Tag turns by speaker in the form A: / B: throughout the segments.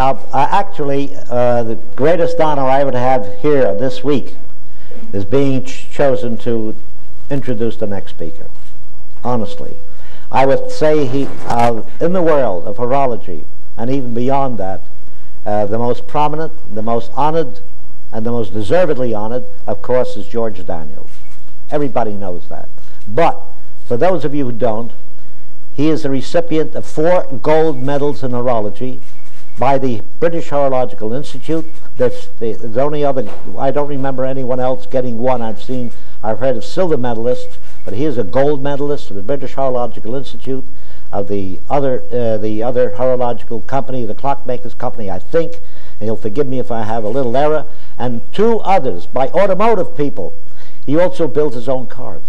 A: Now, actually, the greatest honor I would have here this week is being chosen to introduce the next speaker. Honestly, I would say he, in the world of horology, and even beyond that, the most prominent, the most honored, and the most deservedly honored, of course, is George Daniels. Everybody knows that. But for those of you who don't, he is the recipient of 4 gold medals in horology by the British Horological Institute. There's only other, I don't remember anyone else getting one. I've heard of silver medalists, but he is a gold medalist of the British Horological Institute, of the other horological company, the Clockmakers Company, I think, and he'll forgive me if I have a little error, and 2 others by automotive people. He also builds his own cars.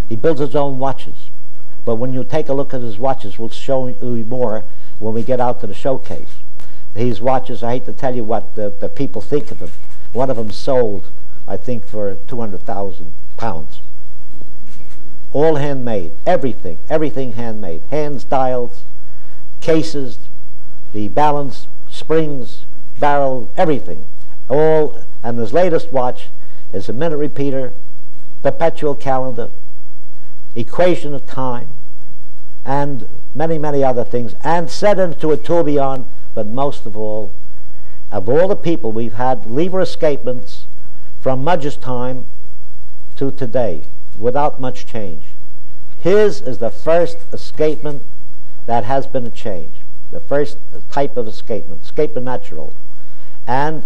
A: He builds his own watches. But when you take a look at his watches, we'll show you more when we get out to the showcase. These watches, I hate to tell you what the people think of them. One of them sold, I think, for £200,000. All handmade, everything handmade. Hands, dials, cases, the balance, springs, barrel, everything. All, and his latest watch is a minute repeater, perpetual calendar, equation of time, and many, many other things, and set into a tourbillon. But most of all the people we've had lever escapements from Mudge's time to today without much change, his is the first escapement that has been a change, the first type of escapement natural. And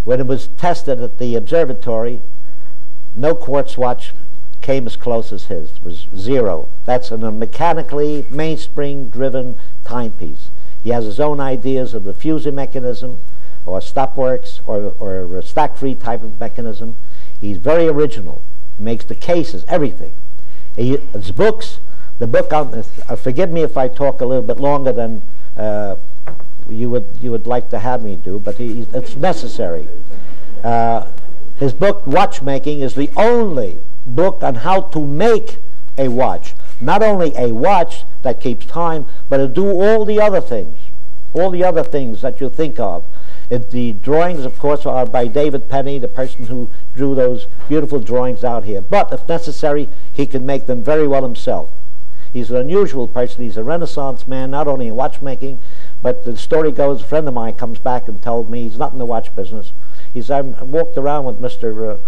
A: when it was tested at the observatory, no quartz watch came as close as his. It was 0. That's a mechanically mainspring driven timepiece. He has his own ideas of the fusing mechanism, or stopworks, or a stack-free type of mechanism. He's very original. He makes the cases, everything. His books, the book on, forgive me if I talk a little bit longer than you would like to have me do, but it's necessary. His book, Watchmaking, is the only book on how to make a watch. Not only a watch that keeps time, but to do all the other things that you think of. The drawings, of course, are by David Penny, the person who drew those beautiful drawings out here. But if necessary, he can make them very well himself. He's an unusual person. He's a Renaissance man, not only in watchmaking, but the story goes, a friend of mine comes back and told me, he's not in the watch business. I walked around with Mr.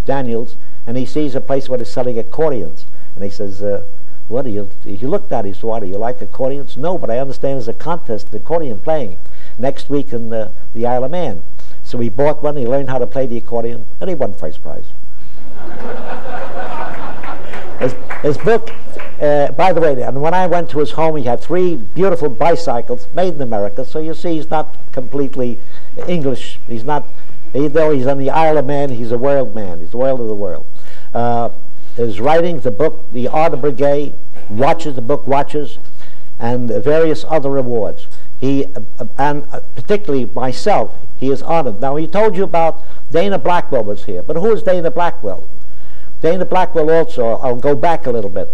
A: Daniels, and he sees a place where they're selling accordions. And he says, what do you looked at it, he said, what, do you like accordions? No, but I understand there's a contest, the accordion playing, next week in the Isle of Man. So he bought one, he learned how to play the accordion, and he won first prize. His book, by the way, and when I went to his home, he had 3 beautiful bicycles made in America, so you see he's not completely English. He's not, though he's on the Isle of Man, he's a world man. He's the world of the world. His writings, the book, The Art of Breguet, Watches, the book Watches, and various other awards. He, and particularly myself, he is honored. Now, he told you about Dana Blackwell was here, but who is Dana Blackwell? Dana Blackwell also, I'll go back a little bit,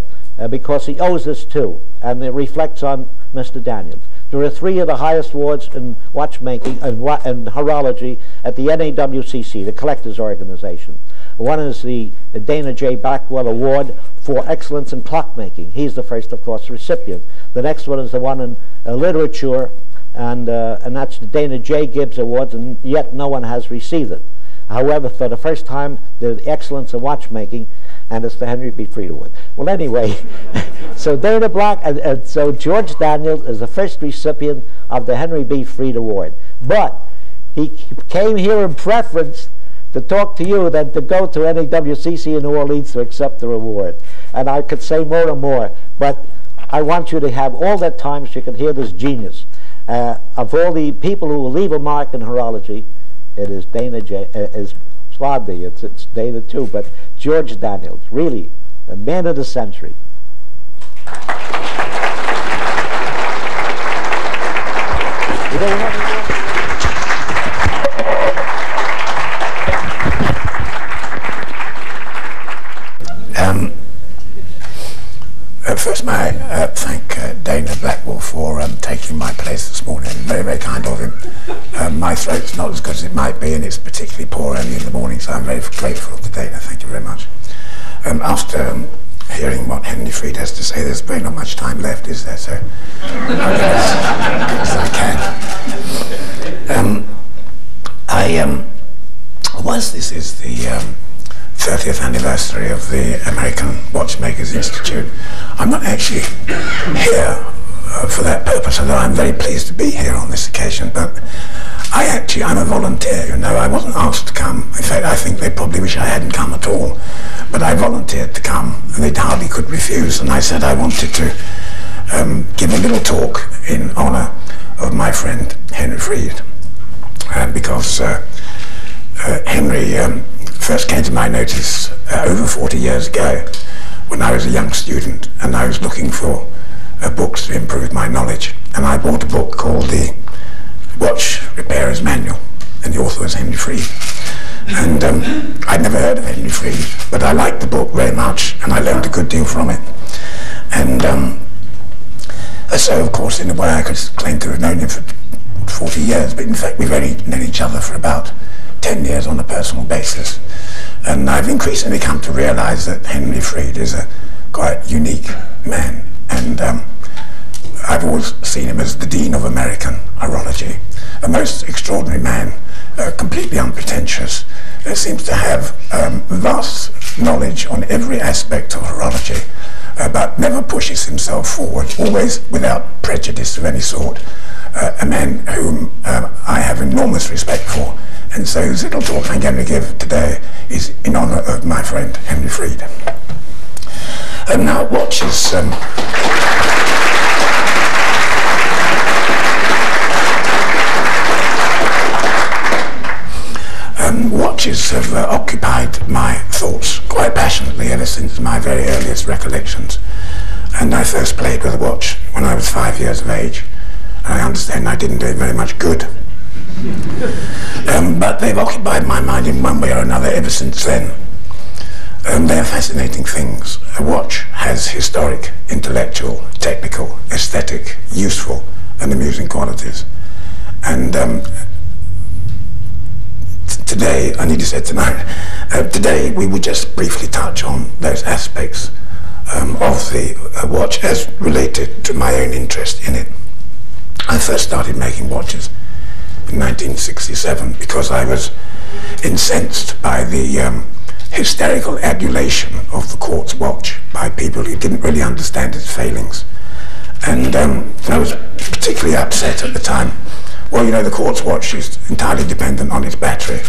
A: because he owes this too, and it reflects on Mr. Daniels. There are 3 of the highest awards in watchmaking and horology at the NAWCC, the collectors organization. One is the Dana J. Blackwell Award for Excellence in Clockmaking. He's the first, of course, recipient. The next one is the one in literature, and that's the Dana J. Gibbs Awards, and yet no one has received it. However, for the first time, the Excellence in Watchmaking, and it's the Henry B. Freed Award. Well, anyway, so Dana so George Daniels is the first recipient of the Henry B. Freed Award. But he came here in preference to talk to you than to go to NAWCC in New Orleans to accept the award. And I could say more and more, but I want you to have all that time so you can hear this genius. Of all the people who will leave a mark in horology, it is Dana J. It's Dana too, but George Daniels, really, the man of the century.
B: First, may I thank Dana Blackwell for taking my place this morning. Very, very kind of him. My throat's not as good as it might be, and it's particularly poor early in the morning, so I'm very grateful to Dana. Thank you very much. After hearing what Henry Fried has to say, there's very not much time left, is there? So I'll get as good as I can. This is the 30th anniversary of the American Watchmakers Institute. I'm not actually here for that purpose, although I'm very pleased to be here on this occasion, but I'm a volunteer, you know. I wasn't asked to come. In fact, I think they probably wish I hadn't come at all, but I volunteered to come, and they hardly could refuse, and I said I wanted to give a little talk in honour of my friend Henry Fried, because Henry first came to my notice over 40 years ago when I was a young student and I was looking for books to improve my knowledge, and I bought a book called the Watch Repairer's Manual, and the author was Henry Fried. And I'd never heard of Henry Fried, but I liked the book very much and I learned a good deal from it. And so of course in a way I could claim to have known him for 40 years, but in fact we've only known each other for about 10 years on a personal basis. And I've increasingly come to realise that Henry Fried is a quite unique man, and I've always seen him as the Dean of American Horology, a most extraordinary man, completely unpretentious, seems to have vast knowledge on every aspect of horology, but never pushes himself forward, always without prejudice of any sort. A man whom I have enormous respect for, and so this little talk I'm going to give today is in honour of my friend Henry Fried. Now, watches. Watches have occupied my thoughts quite passionately ever since my very earliest recollections, and I first played with a watch when I was 5 years of age. I understand I didn't do it very much good. But they've occupied my mind in one way or another ever since then. They're fascinating things. A watch has historic, intellectual, technical, aesthetic, useful and amusing qualities. And today, I need to say tonight, today we would just briefly touch on those aspects of the watch as related to my own interest in it. I first started making watches in 1967 because I was incensed by the hysterical adulation of the quartz watch by people who didn't really understand its failings. And I was particularly upset at the time. Well, you know, the quartz watch is entirely dependent on its battery,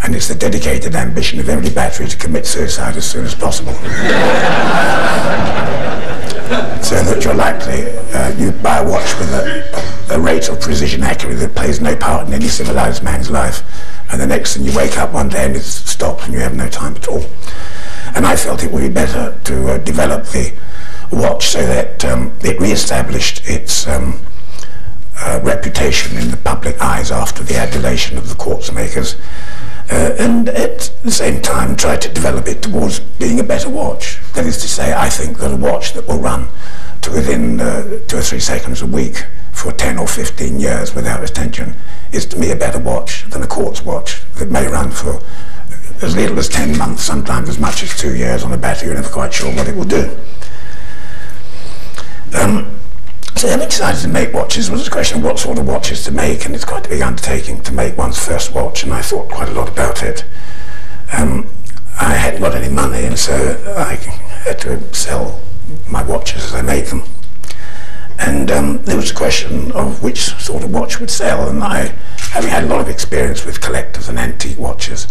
B: and it's the dedicated ambition of every battery to commit suicide as soon as possible. So that you're likely, you buy a watch with a rate of precision accuracy that plays no part in any civilized man's life, and the next thing you wake up one day and it's stopped and you have no time at all. And I felt it would be better to develop the watch so that it re-established its reputation in the public eyes after the adulation of the quartz makers, and at the same time try to develop it towards being a better watch. That is to say, I think that a watch that will run to within 2 or 3 seconds a week for 10 or 15 years without attention is to me a better watch than a quartz watch that may run for as little as 10 months, sometimes as much as 2 years on a battery. You're never quite sure what it will do. So having decided to make watches was a question of what sort of watches to make, and it's quite a big undertaking to make one's first watch, and I thought quite a lot about it. I hadn't got any money, and so I had to sell my watches as I made them. And there was a question of which sort of watch would sell, and I, having had a lot of experience with collectors and antique watches,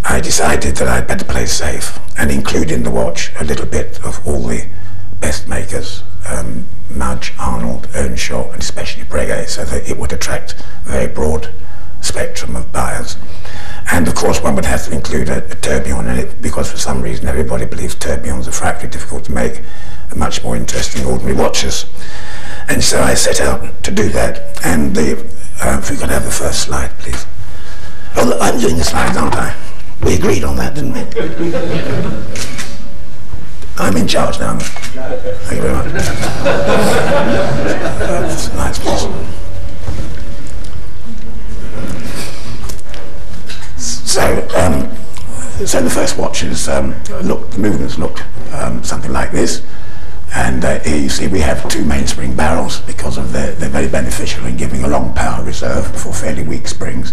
B: I decided that I'd better play safe and include in the watch a little bit of all the best makers, Mudge, Arnold, Earnshaw, and especially Breguet, so that it would attract a very broad spectrum of buyers. And of course one would have to include a tourbillon in it, because for some reason everybody believes tourbillons are frightfully difficult to make, and much more interesting than ordinary watches. And so I set out to do that, and if we could have the first slide, please. Oh, look, I'm doing the slides, aren't I? We agreed on that, didn't we? I'm in charge now. Thank you very much. That's a nice place. So the first watches the movements looked something like this. And here you see we have two mainspring barrels because of they're very beneficial in giving a long power reserve for fairly weak springs.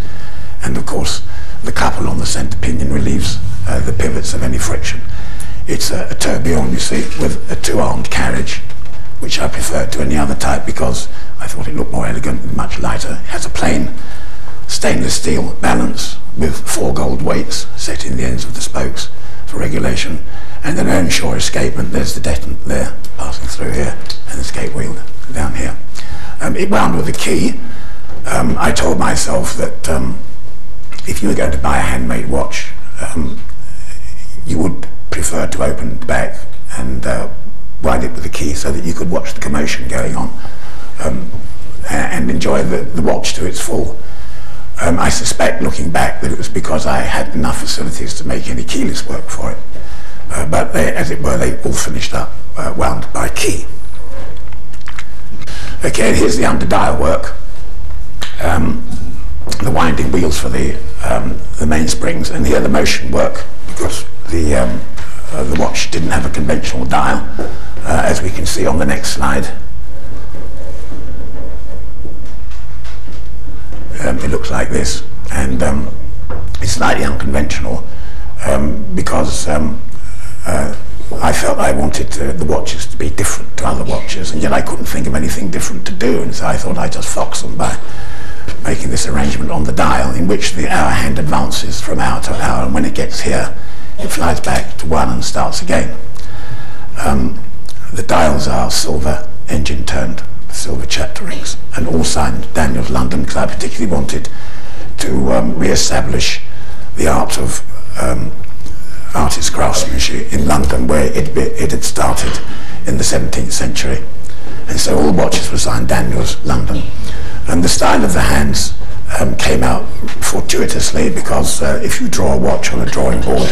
B: And of course, the couple on the centre pinion relieves the pivots of any friction. It's a tourbillon, you see, with a two-armed carriage, which I preferred to any other type because I thought it looked more elegant and much lighter. It has a plain stainless steel balance with 4 gold weights set in the ends of the spokes for regulation, and an Earnshaw escapement. There's the detonant there passing through here, and the escape wheel down here. It wound with a key. I told myself that if you were going to buy a handmade watch, you would prefer to open the back and wind it with a key so that you could watch the commotion going on and enjoy the watch to its full. I suspect, looking back, that it was because I had enough facilities to make any keyless work for it. But they, as it were, they all finished up wound by key. Okay, here's the under-dial work. The winding wheels for the mainsprings, and here the motion work, because the watch didn't have a conventional dial, as we can see on the next slide. It looks like this, and it's slightly unconventional because I felt I wanted the watches to be different to other watches, and yet I couldn't think of anything different to do, and so I thought I'd just fox them by making this arrangement on the dial in which the hour hand advances from hour to hour, and when it gets here it flies back to 1 and starts again. The dials are silver engine turned, silver chapter rings, and all signed Daniels London, because I particularly wanted to re-establish the art of artist craftsmanship in London, where it had started in the 17th century. And so all the watches were signed Daniels London. And the style of the hands came out fortuitously, because if you draw a watch on a drawing board,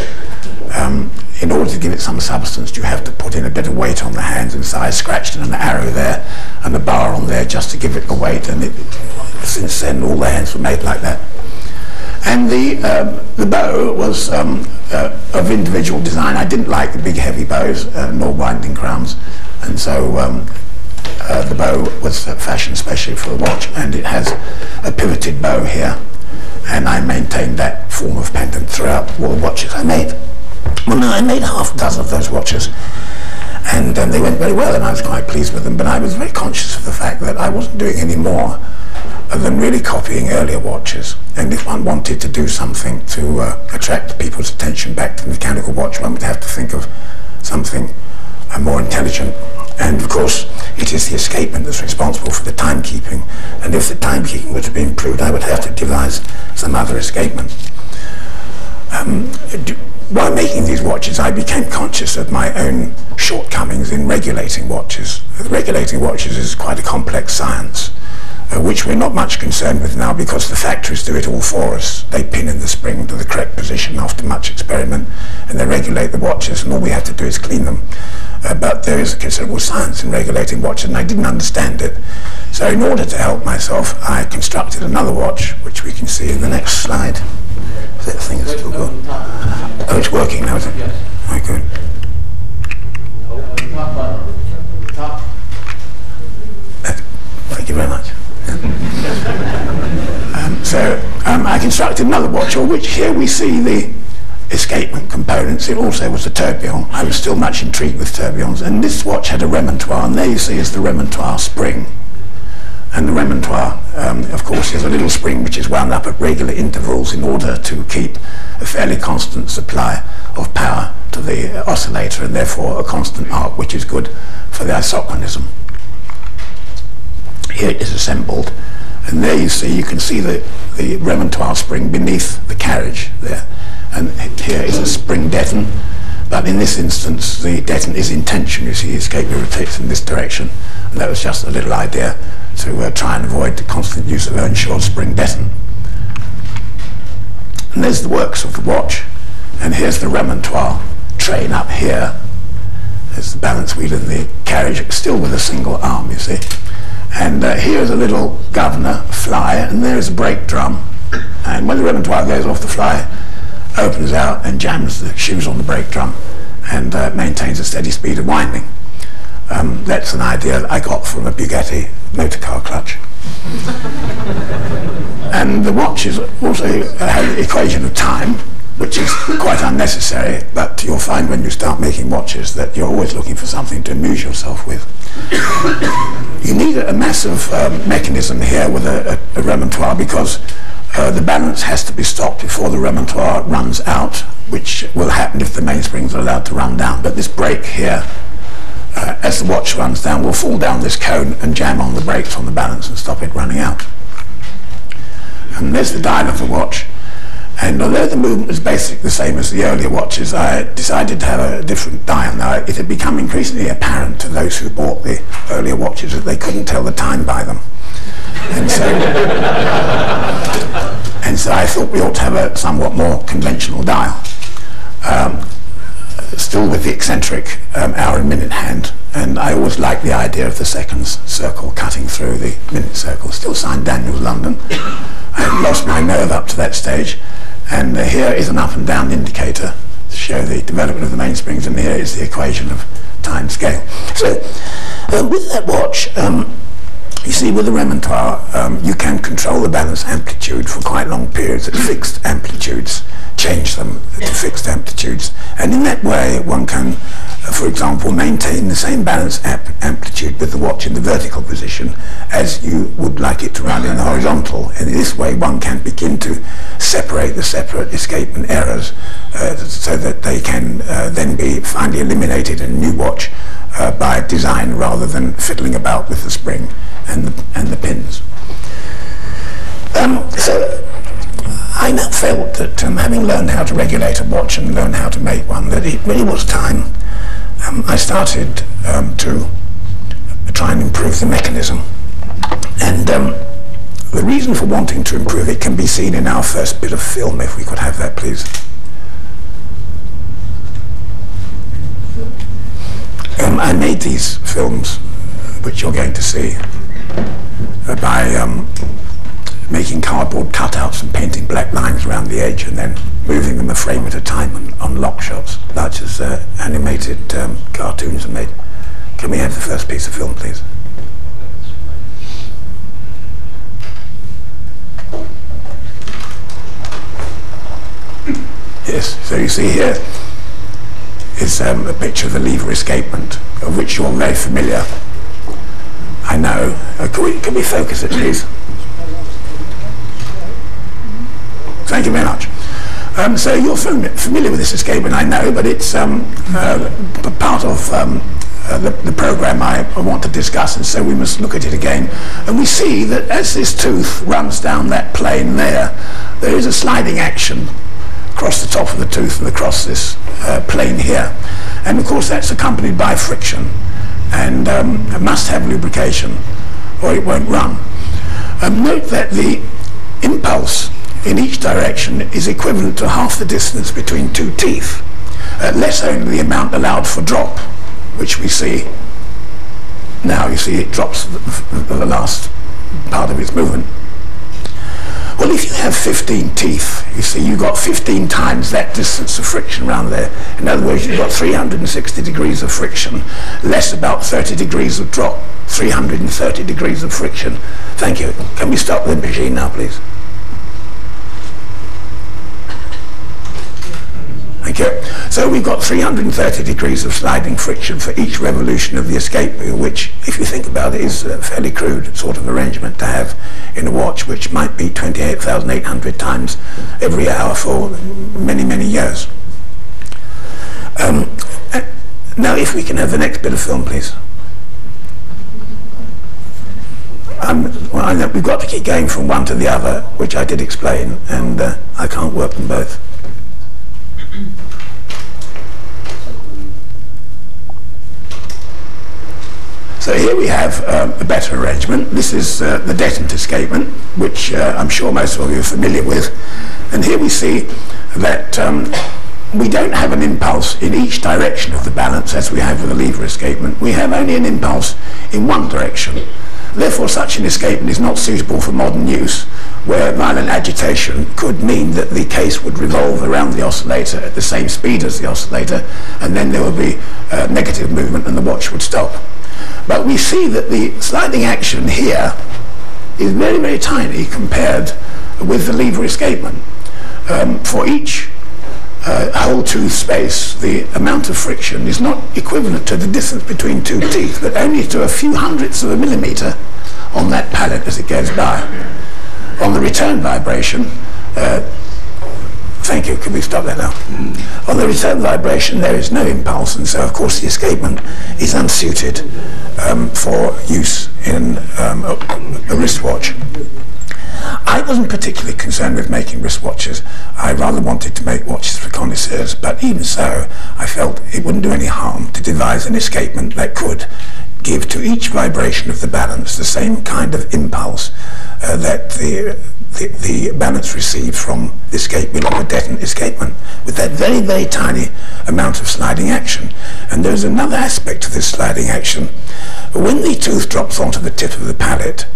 B: in order to give it some substance, you have to put in a bit of weight on the hands, and so I scratched in an arrow there and a bar on there just to give it a weight, and since then all the hands were made like that. And the bow was of individual design. I didn't like the big heavy bows, nor winding crowns, and so the bow was fashioned especially for the watch, and it has a pivoted bow here, and I maintained that form of pendant throughout all the watches I made. Well, no, I made half a dozen of those watches, and they went very well, and I was quite pleased with them, but I was very conscious of the fact that I wasn't doing any more than really copying earlier watches, and if one wanted to do something to attract people's attention back to the mechanical watch, one would have to think of something more intelligent. And of course, it is the escapement that's responsible for the timekeeping, and if the timekeeping were to be improved, I would have to devise some other escapement. While making these watches, I became conscious of my own shortcomings in regulating watches. Regulating watches is quite a complex science, which we're not much concerned with now, because the factories do it all for us. They pin in the spring to the correct position after much experiment, and they regulate the watches, and all we have to do is clean them. But there is a considerable science in regulating watches, and I didn't understand it. So in order to help myself, I constructed another watch, which we can see in the next slide. That thing is still going. Oh, it's working now, is it? Yes. Oh, good. Thank you very much. I constructed another watch, of which here we see the escapement components. It also was a tourbillon. I was still much intrigued with tourbillons, and this watch had a remontoire, and there you see is the remontoire spring. And the remontoire, of course, is a little spring which is wound up at regular intervals in order to keep a fairly constant supply of power to the oscillator, and therefore a constant arc, which is good for the isochronism. Here it is assembled, and there you can see the remontoire spring beneath the carriage there, and here is a spring deton, but in this instance the deton is in tension. You see the escape rotates in this direction, and that was just a little idea to try and avoid the constant use of Earnshaw spring deton. And there's the works of the watch, and here's the remontoire train up here, There's the balance wheel in the carriage, still with a single arm, you see. And here's a little governor fly, and there's a brake drum. And when the remontoire goes off, the fly opens out and jams the shoes on the brake drum and maintains a steady speed of winding. That's an idea that I got from a Bugatti motor car clutch. And the watch is also has the equation of time, which is quite unnecessary, but you'll find when you start making watches that you're always looking for something to amuse yourself with. You need a massive mechanism here with a remontoire, because the balance has to be stopped before the remontoire runs out, which will happen if the mainsprings are allowed to run down. But this brake here, as the watch runs down, will fall down this cone and jam on the brakes on the balance and stop it running out. And there's the dial of the watch. And although the movement was basically the same as the earlier watches, I decided to have a different dial. Now, it had become increasingly apparent to those who bought the earlier watches that they couldn't tell the time by them. And so I thought we ought to have a somewhat more conventional dial, still with the eccentric hour and minute hand. And I always liked the idea of the seconds circle cutting through the minute circle. Still signed Daniels, London. I had lost my nerve up to that stage. And here is an up and down indicator to show the development of the mainsprings, and here is the equation of time scale. So with that watch, you see, with the remontoire, you can control the balance amplitude for quite long periods at fixed amplitudes, change them to fixed amplitudes, and in that way one can, for example, maintain the same balance amplitude with the watch in the vertical position as you would like it to run in the horizontal. And in this way one can begin to separate the separate escapement errors so that they can then be finally eliminated in a new watch by design, rather than fiddling about with the spring and the pins. So I now felt that having learned how to regulate a watch and learn how to make one, that it really was time I started to try and improve the mechanism. And the reason for wanting to improve it can be seen in our first bit of film, if we could have that, please. I made these films, which you're going to see, by making cardboard cutouts and painting black lines around the edge and then moving them a frame at a time on lock shots, such as animated cartoons are made. Can we have the first piece of film, please? Yes, so you see here is a picture of the lever escapement, of which you're very familiar, I know. Can we focus it, please? Thank you very much. So you're familiar with this escapement, I know, but it's part of the program I want to discuss, and so we must look at it again. And we see that as this tooth runs down that plane there is a sliding action across the top of the tooth and across this plane here. And of course that's accompanied by friction, and must have lubrication or it won't run. Note that the impulse in each direction is equivalent to half the distance between two teeth, less only the amount allowed for drop, which we see now. You see it drops the last part of its movement. Well, if you have 15 teeth, you see you've got 15 times that distance of friction around there. In other words, you've got 360 degrees of friction, less about 30 degrees of drop, 330 degrees of friction. Thank you. Can we stop the machine now, please? Thank you. So we've got 330 degrees of sliding friction for each revolution of the escape wheel, which, if you think about it, is a fairly crude sort of arrangement to have in a watch, which might be 28,800 times every hour for many, many years. Now, if we can have the next bit of film, please. Well, I know we've got to keep going from one to the other, which I did explain, and I can't work them both. So here we have a better arrangement. This is the detent escapement, which I'm sure most of you are familiar with. And here we see that we don't have an impulse in each direction of the balance as we have with a lever escapement. We have only an impulse in one direction. Therefore, such an escapement is not suitable for modern use, where violent agitation could mean that the case would revolve around the oscillator at the same speed as the oscillator, and then there would be negative movement and the watch would stop. But we see that the sliding action here is very, very tiny compared with the lever escapement. For each whole tooth space, the amount of friction is not equivalent to the distance between two teeth, but only to a few hundredths of a millimeter on that pallet as it goes by. On the return vibration, thank you, can we stop that now? On the return vibration there is no impulse, and so of course the escapement is unsuited for use in a wristwatch. I wasn't particularly concerned with making wristwatches. I rather wanted to make watches for connoisseurs, but even so, I felt it wouldn't do any harm to devise an escapement that could give to each vibration of the balance the same kind of impulse that the balance received from the escape wheel of a detonate escapement, with that very, very tiny amount of sliding action. And there's another aspect to this sliding action. When the tooth drops onto the tip of the pallet,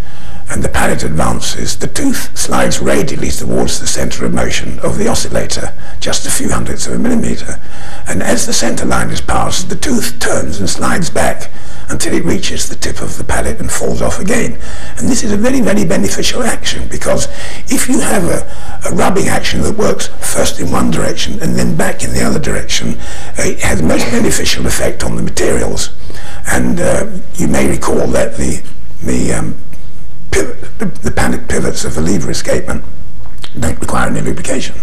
B: and the pallet advances, the tooth slides radially towards the centre of motion of the oscillator, just a few hundredths of a millimetre. And as the centre line is passed, the tooth turns and slides back until it reaches the tip of the pallet and falls off again. And this is a very, very beneficial action, because if you have a rubbing action that works first in one direction and then back in the other direction, it has a most beneficial effect on the materials. And you may recall that the pallet pivots of the lever escapement don't require any lubrication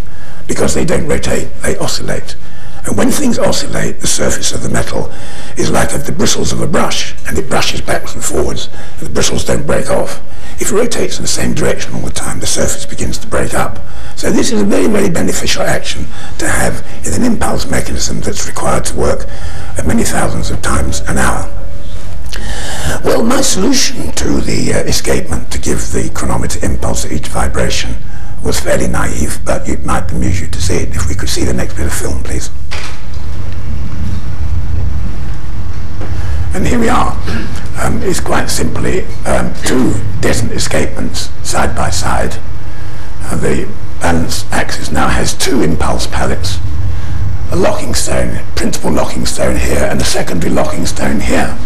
B: because they don't rotate, they oscillate. And when things oscillate, the surface of the metal is like the bristles of a brush, and it brushes backwards and forwards, and the bristles don't break off. If it rotates in the same direction all the time, the surface begins to break up. So this is a very, very beneficial action to have in an impulse mechanism that's required to work many thousands of times an hour. Well, my solution to the escapement to give the chronometer impulse at each vibration was fairly naive, but it might amuse you to see it. If we could see the next bit of film, please. And here we are. It's quite simply two detonate escapements side by side. The balance axis now has two impulse pallets, a locking stone, principal locking stone here, and a secondary locking stone here.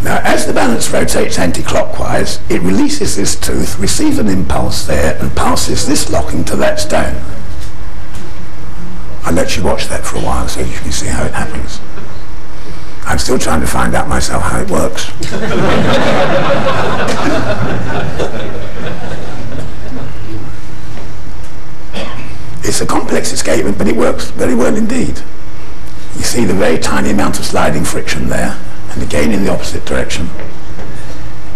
B: Now, as the balance rotates anti-clockwise, it releases this tooth, receives an impulse there, and passes this locking to that stone. I'll let you watch that for a while so you can see how it happens. I'm still trying to find out myself how it works. It's a complex escapement, but it works very well indeed. You see the very tiny amount of sliding friction there, and again in the opposite direction.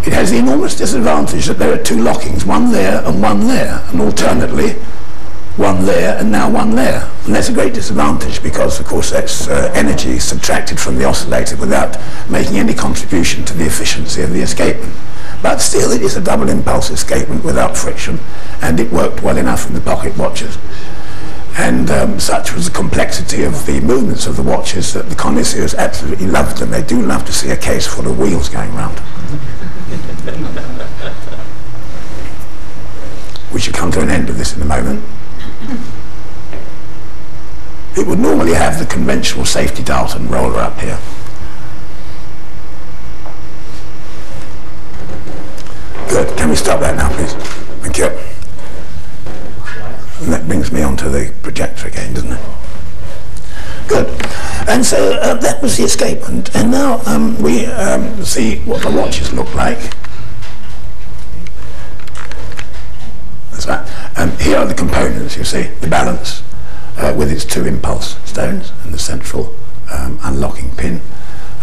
B: It has the enormous disadvantage that there are two lockings, one there and one there, and alternately one there and now one there. And that's a great disadvantage because, of course, that's energy subtracted from the oscillator without making any contribution to the efficiency of the escapement. But still, it is a double impulse escapement without friction, and it worked well enough in the pocket watches. And such was the complexity of the movements of the watches that the connoisseurs absolutely loved them. They do love to see a case full of wheels going round. We should come to an end of this in a moment. It would normally have the conventional safety dart and roller up here. Good. Can we stop that now, please? Thank you. And that brings me onto the projector again, doesn't it? Good. And so that was the escapement. And now we see what the watches look like. That's right. Here are the components, you see. The balance with its two impulse stones and the central unlocking pin.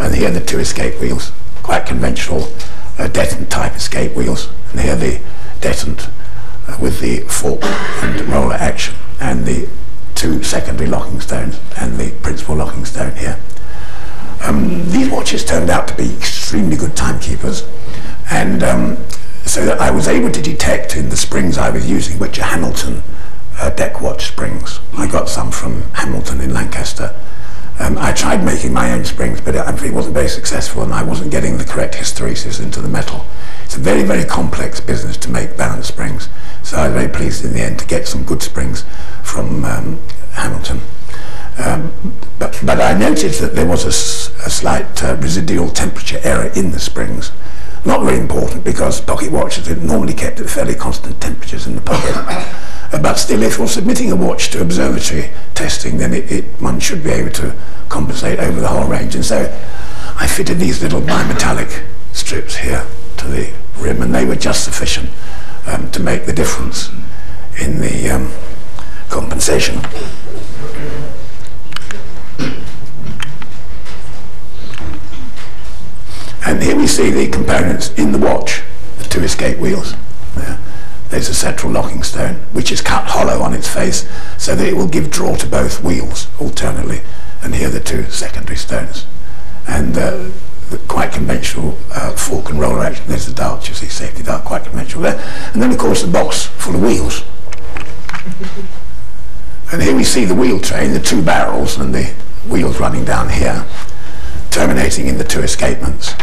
B: And here are the two escape wheels, quite conventional detonate type escape wheels. And here the detonate with the fork and roller action, and the two secondary locking stones and the principal locking stone here. These watches turned out to be extremely good timekeepers, and so that I was able to detect in the springs I was using, which are Hamilton deck watch springs. I got some from Hamilton in Lancaster. I tried making my own springs, but it wasn't very successful, and I wasn't getting the correct hysteresis into the metal. It's a very, very complex business to make balance springs, so I was very pleased in the end to get some good springs from Hamilton. But I noticed that there was a slight residual temperature error in the springs. Not very important, because pocket watches are normally kept at fairly constant temperatures in the pocket. But still, if you're submitting a watch to observatory testing, then one should be able to compensate over the whole range. And so I fitted these little bimetallic strips here to the rim, and they were just sufficient to make the difference in the compensation. And here we see the components in the watch, the two escape wheels. There's a central locking stone, which is cut hollow on its face, so that it will give draw to both wheels alternately. And here are the two secondary stones. And the quite conventional fork and roller action. There's the dart, you see, safety dart, quite conventional there. And then, of course, the box full of wheels. And here we see the wheel train, the two barrels, and the wheels running down here, terminating in the two escapements.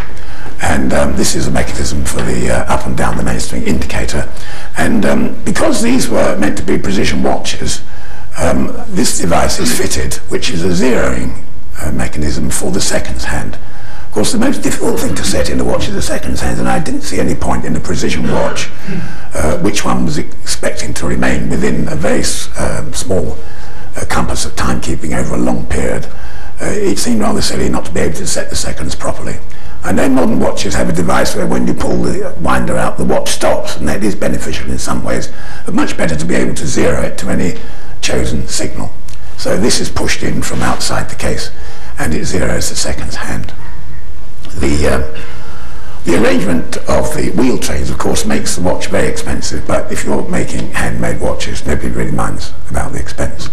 B: And this is a mechanism for the up and down the mainspring indicator. And because these were meant to be precision watches, this device is fitted, which is a zeroing mechanism for the seconds hand. Of course, the most difficult thing to set in a watch is the seconds hand, and I didn't see any point in a precision watch, which one was expecting to remain within a very small compass of timekeeping over a long period. It seemed rather silly not to be able to set the seconds properly. I know modern watches have a device where when you pull the winder out, the watch stops, and that is beneficial in some ways, but much better to be able to zero it to any chosen signal. So this is pushed in from outside the case, and it zeroes the seconds hand. The arrangement of the wheel trains, of course, makes the watch very expensive, but if you're making handmade watches, nobody really minds about the expense.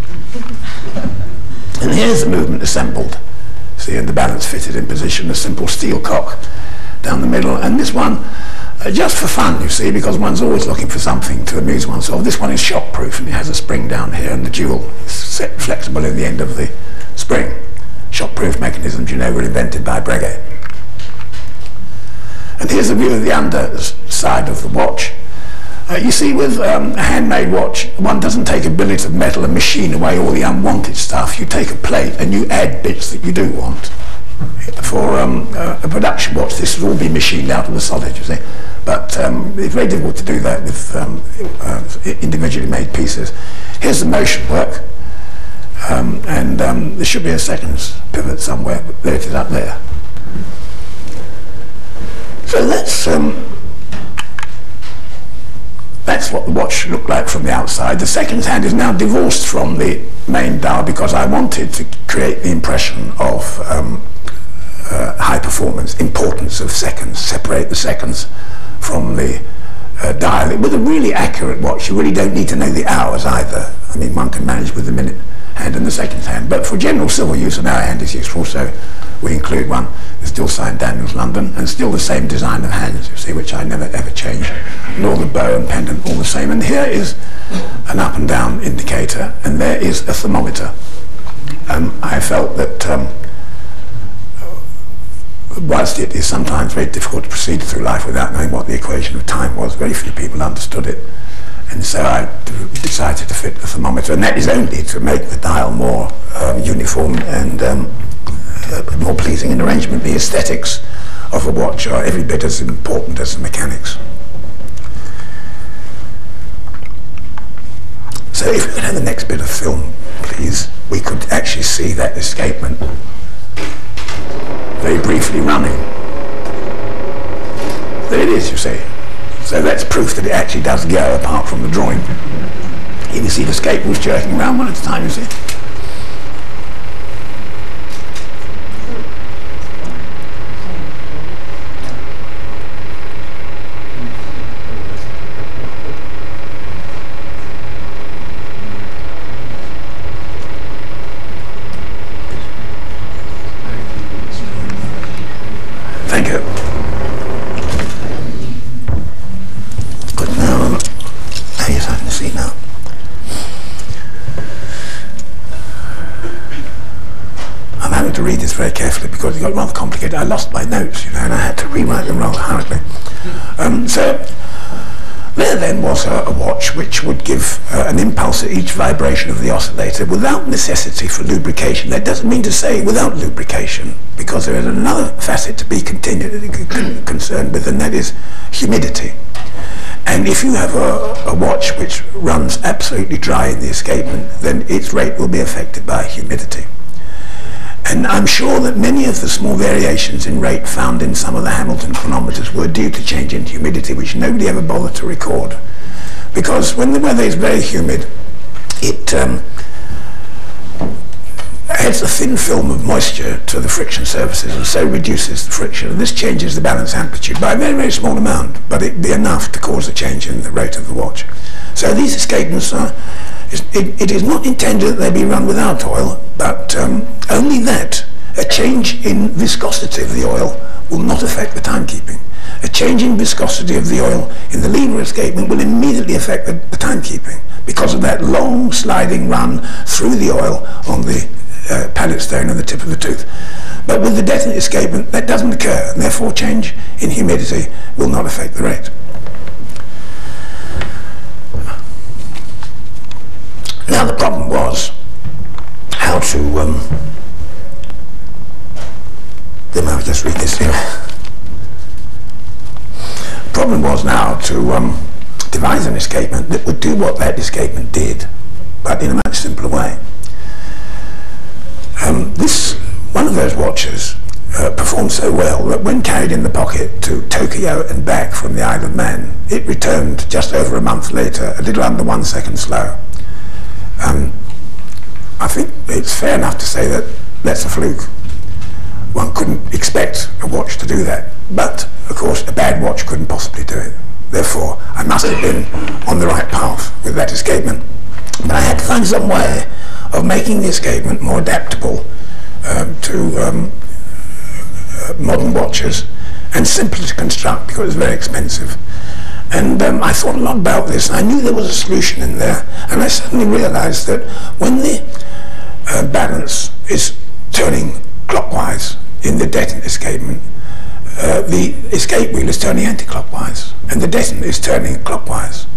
B: And here's the movement assembled. See, and the balance fitted in position, a simple steel cock down the middle. And this one, just for fun, you see, because one's always looking for something to amuse oneself. This one is shock-proof, and it has a spring down here, and the jewel is set flexible in the end of the spring. Shock-proof mechanisms, you know, were invented by Breguet. And here's a view of the underside of the watch. You see, with a handmade watch, one doesn't take a billet of metal and machine away all the unwanted stuff. You take a plate and you add bits that you do want. For a production watch, this would all be machined out of the solid, you see. But it's very difficult to do that with individually made pieces. Here's the motion work. And there should be a seconds pivot somewhere, but there it is up there. So that's what the watch looked like from the outside. The seconds hand is now divorced from the main dial because I wanted to create the impression of high performance, importance of seconds, separate the seconds from the dial. With a really accurate watch, you really don't need to know the hours either. I mean, one can manage with the minute hand and the seconds hand, but for general civil use, an hour hand is useful, so we include one. It's still signed Daniels London, and still the same design of hands, you see, which I never ever change. And all the bow and pendant, all the same. And here is an up and down indicator, and there is a thermometer. I felt that whilst it is sometimes very difficult to proceed through life without knowing what the equation of time was, very few people understood it. And so I decided to fit the thermometer, and that is only to make the dial more uniform and more pleasing in arrangement. The aesthetics of a watch are every bit as important as the mechanics. So if we could have the next bit of film, please, we could actually see that escapement very briefly running. There it is, you see. So that's proof that it actually does go, apart from the drawing. Here you see the escape wheels jerking around one at a time, you see. Thank you. Good, now, yes, I can see now. going to read this very carefully because it got rather complicated. I lost my notes, and I had to rewrite them rather hurriedly. So there then was a watch which would give an impulse at each vibration of the oscillator without necessity for lubrication. That doesn't mean to say without lubrication, because there is another facet to be concerned with, and that is humidity. And if you have a watch which runs absolutely dry in the escapement, then its rate will be affected by humidity. And I'm sure that many of the small variations in rate found in some of the Hamilton chronometers were due to change in humidity, which nobody ever bothered to record. Because when the weather is very humid, it adds a thin film of moisture to the friction surfaces and so reduces the friction. And this changes the balance amplitude by a very, very small amount, but it'd be enough to cause a change in the rate of the watch. So these escapements are, it is not intended that they be run without oil, but only that a change in viscosity of the oil will not affect the timekeeping. A change in viscosity of the oil in the lever escapement will immediately affect the timekeeping because of that long sliding run through the oil on the pallet stone and the tip of the tooth. But with the detonate escapement, that doesn't occur, and therefore change in humidity will not affect the rate. Now the problem was how to, then I'll just read this here. The problem was now to devise an escapement that would do what that escapement did, but in a much simpler way. One of those watches performed so well that when carried in the pocket to Tokyo and back from the Isle of Man, it returned just over a month later, a little under 1 second slow. I think it's fair enough to say that that's a fluke. One couldn't expect a watch to do that, but of course a bad watch couldn't possibly do it. Therefore, I must have been on the right path with that escapement. But I had to find some way of making the escapement more adaptable to modern watches and simpler to construct because it was very expensive. And I thought a lot about this. I knew there was a solution in there, and I suddenly realized that when the balance is turning clockwise in the detonate escapement, the escape wheel is turning anti-clockwise, and the detonate is turning clockwise.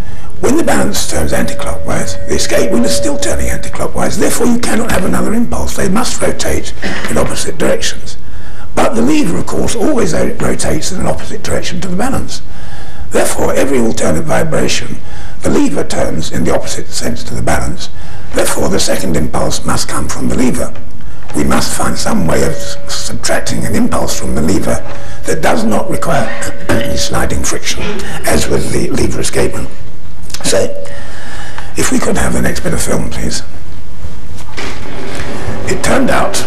B: When the balance turns anti-clockwise, the escape wheel is still turning anti-clockwise. Therefore, you cannot have another impulse. They must rotate in opposite directions. But the lever, of course, always rotates in an opposite direction to the balance. Therefore, every alternate vibration, the lever turns in the opposite sense to the balance. Therefore, the second impulse must come from the lever. We must find some way of subtracting an impulse from the lever that does not require any sliding friction, as with the lever escapement. So, if we could have the next bit of film, please. It turned out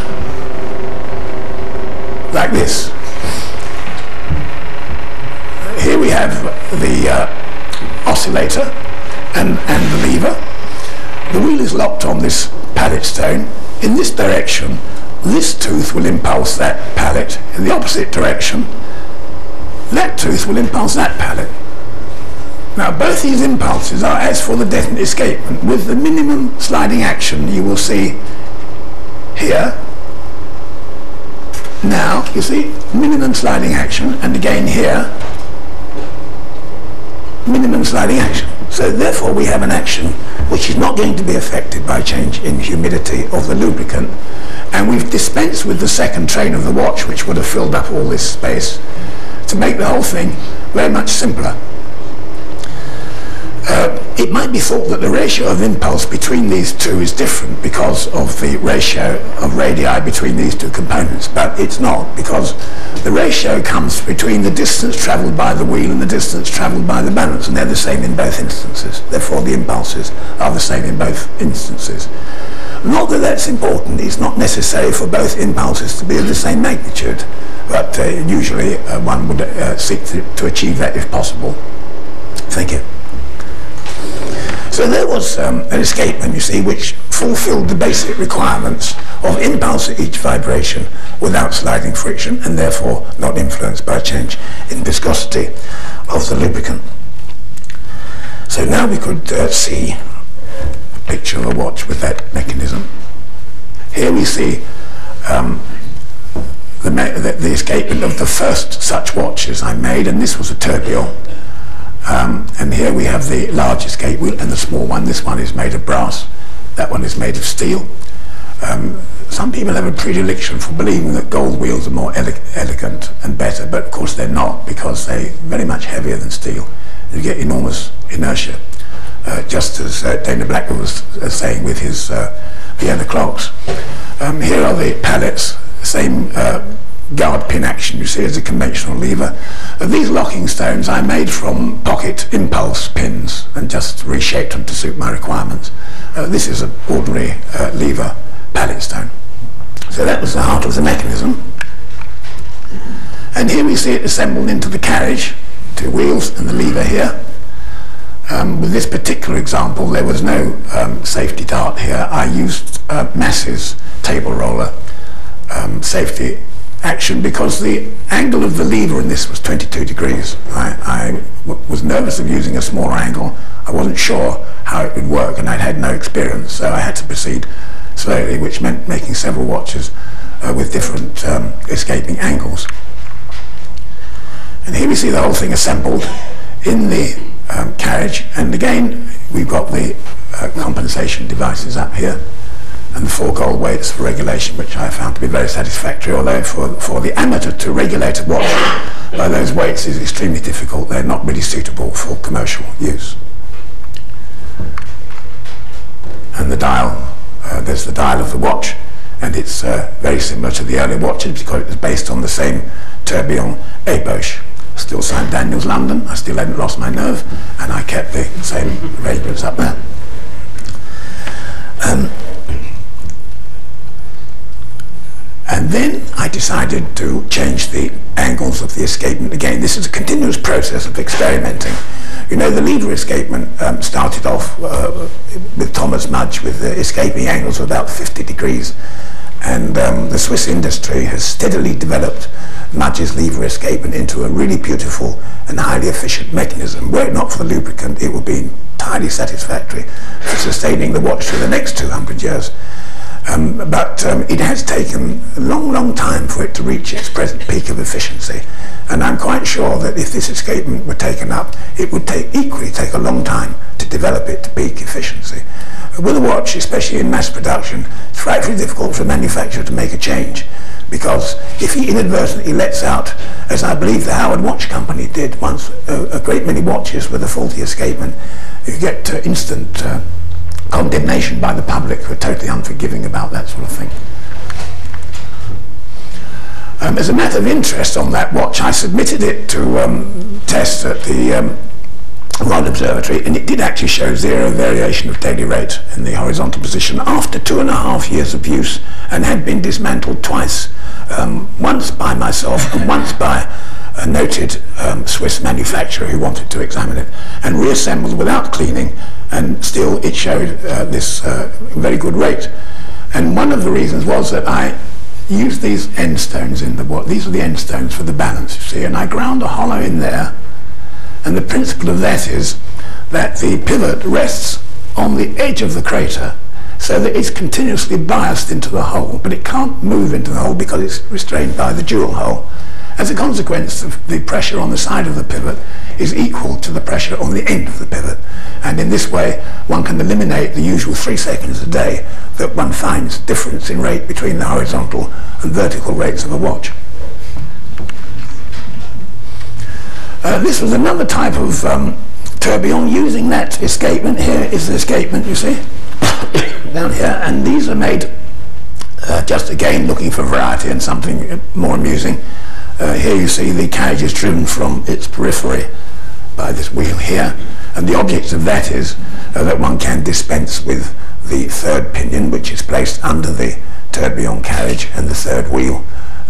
B: like this. Here we have the oscillator and the lever. The wheel is locked on this pallet stone. In this direction, this tooth will impulse that pallet. In the opposite direction, that tooth will impulse that pallet. Now, both these impulses are as for the detonate escapement, with the minimum sliding action you will see here. Now, you see, minimum sliding action, and again here, minimum sliding action. So therefore we have an action which is not going to be affected by change in humidity of the lubricant, and we've dispensed with the second train of the watch, which would have filled up all this space, to make the whole thing very much simpler. It might be thought that the ratio of impulse between these two is different because of the ratio of radii between these two components, but it's not, because the ratio comes between the distance travelled by the wheel and the distance travelled by the balance, and they're the same in both instances. Therefore the impulses are the same in both instances. Not that that's important. It's not necessary for both impulses to be of the same magnitude, but usually one would seek to achieve that if possible. Thank you. So there was an escapement, you see, which fulfilled the basic requirements of impulse at each vibration without sliding friction, and therefore not influenced by change in viscosity of the lubricant. So now we could see a picture of a watch with that mechanism. Here we see the escapement of the first such watches I made, and this was a tourbillon. And here we have the large escape wheel and the small one. This one is made of brass, that one is made of steel. Some people have a predilection for believing that gold wheels are more elegant and better, but of course they're not, because they're very much heavier than steel. You get enormous inertia, just as Dana Blackwell was saying with his Vienna clocks. Here are the pallets, same guard pin action you see as a conventional lever. These locking stones I made from pocket impulse pins and just reshaped them to suit my requirements. This is an ordinary lever pallet stone. So that was the heart of the mechanism. And here we see it assembled into the carriage, 2 wheels and the lever here. With this particular example, there was no safety dart here. I used Massey's table roller safety action because the angle of the lever in this was 22 degrees. I was nervous of using a smaller angle. I wasn't sure how it would work, and I'd had no experience, so I had to proceed slowly, which meant making several watches with different escaping angles. And here we see the whole thing assembled in the carriage, and again we've got the compensation devices up here and the 4 gold weights for regulation, which I found to be very satisfactory, although for the amateur to regulate a watch by those weights is extremely difficult. They're not really suitable for commercial use. And the dial, there's the dial of the watch, and it's very similar to the earlier watches because it was based on the same tourbillon Eboche. Still signed Daniels London. I still hadn't lost my nerve, and I kept the same arrangements up there. And then I decided to change the angles of the escapement again. This is a continuous process of experimenting. You know, the lever escapement started off with Thomas Mudge with the escaping angles of about 50 degrees. And the Swiss industry has steadily developed Mudge's lever escapement into a really beautiful and highly efficient mechanism. Were it not for the lubricant, it would be entirely satisfactory for sustaining the watch through the next 200 years. But it has taken a long time for it to reach its present peak of efficiency. And I'm quite sure that if this escapement were taken up, it would equally take a long time to develop it to peak efficiency. With a watch, especially in mass production, it's frightfully difficult for a manufacturer to make a change, because if he inadvertently lets out, as I believe the Howard Watch Company did once, a great many watches with a faulty escapement, you get instant condemnation by the public, who are totally unforgiving about that sort of thing. As a matter of interest on that watch, I submitted it to test at the Royal Observatory, and it did actually show 0 variation of daily rate in the horizontal position after 2.5 years of use, and had been dismantled twice, once by myself and once by a noted Swiss manufacturer who wanted to examine it, and reassembled without cleaning, and still it showed this very good rate. And one of the reasons was that I used these end stones in the watch. These are the end stones for the balance, you see, and I ground a hollow in there. And the principle of that is that the pivot rests on the edge of the crater, so that it's continuously biased into the hole, but it can't move into the hole because it's restrained by the jewel hole. As a consequence, the pressure on the side of the pivot is equal to the pressure on the end of the pivot. And in this way, one can eliminate the usual 3 seconds a day that one finds difference in rate between the horizontal and vertical rates of a watch. This was another type of tourbillon using that escapement. Here is the escapement, you see, down here, and these are made just again looking for variety and something more amusing. Here you see the carriage is driven from its periphery by this wheel here, and the object of that is that one can dispense with the 3rd pinion, which is placed under the tourbillon carriage, and the 3rd wheel,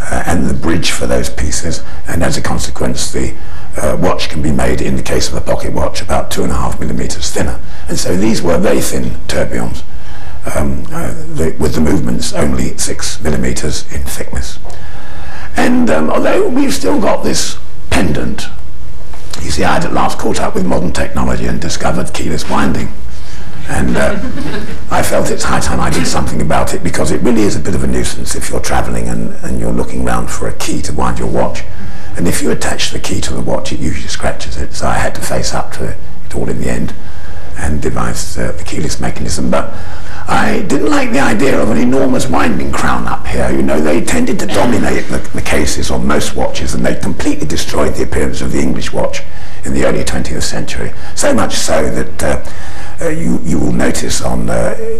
B: and the bridge for those pieces, and as a consequence the watch can be made, in the case of a pocket watch, about 2.5 millimeters thinner. And so these were very thin tourbillons, with the movements only 6 millimeters in thickness. And although we've still got this pendant, you see, I had at last caught up with modern technology and discovered keyless winding. And I felt it's high time I did something about it, because it really is a bit of a nuisance if you're travelling and you're looking around for a key to wind your watch. And if you attach the key to the watch, it usually scratches it. So I had to face up to it all in the end and devise the keyless mechanism. But I didn't like the idea of an enormous winding crown up here. You know, they tended to dominate the cases on most watches, and they completely destroyed the appearance of the English watch in the early 20th century. So much so that you will notice on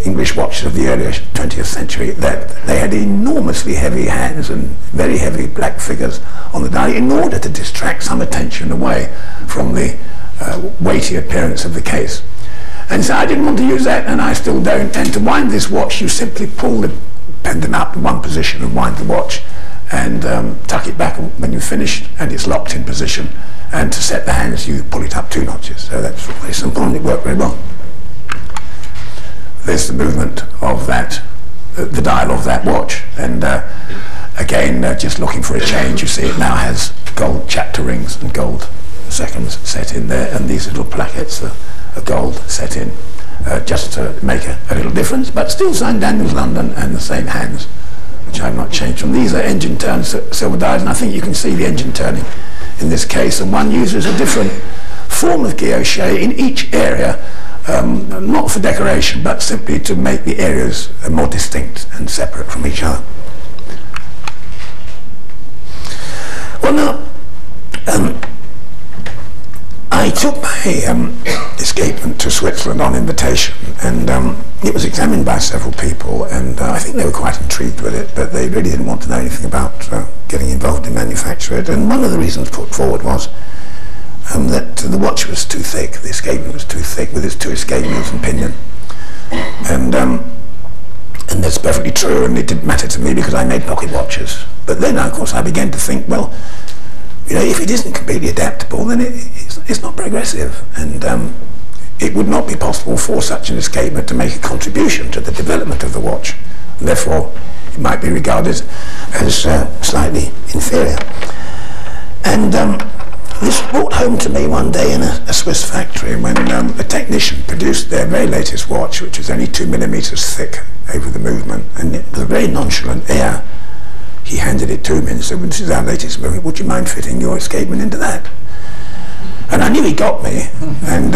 B: English watches of the early 20th century that they had enormously heavy hands and very heavy black figures on the dial in order to distract some attention away from the weighty appearance of the case. And so I didn't want to use that, and I still don't. And to wind this watch, you simply pull the pendant up in one position and wind the watch, and tuck it back when you're finished, and it's locked in position. And to set the hands, you pull it up 2 notches. So that's very simple, and it worked very well. There's the movement of that, the dial of that watch. And again, just looking for a change, you see it now has gold chapter rings and gold seconds set in there, and these little plackets are gold set in, just to make a little difference, but still St. Daniel's London and the same hands, which I've not changed from. These are engine turned silver dials, and I think you can see the engine turning in this case, and one uses a different form of guilloche in each area, not for decoration, but simply to make the areas more distinct and separate from each other. Well, now, I took my escapement to Switzerland on invitation, and it was examined by several people, and I think they were quite intrigued with it, but they really didn't want to know anything about getting involved in manufacture it. And one of the reasons put forward was that the watch was too thick, the escapement was too thick with its 2 escape wheels and pinion. And that's perfectly true, and it didn't matter to me because I made pocket watches. But then, of course, I began to think, well, you know, if it isn't completely adaptable, then it's not progressive, and it would not be possible for such an escapement to make a contribution to the development of the watch, and therefore it might be regarded as slightly inferior. And this was brought home to me one day in a Swiss factory when a technician produced their very latest watch, which was only 2 millimeters thick over the movement, and it was a very nonchalant air. He handed it to me and said, well, this is our latest movement, would you mind fitting your escapement into that? And I knew he got me, and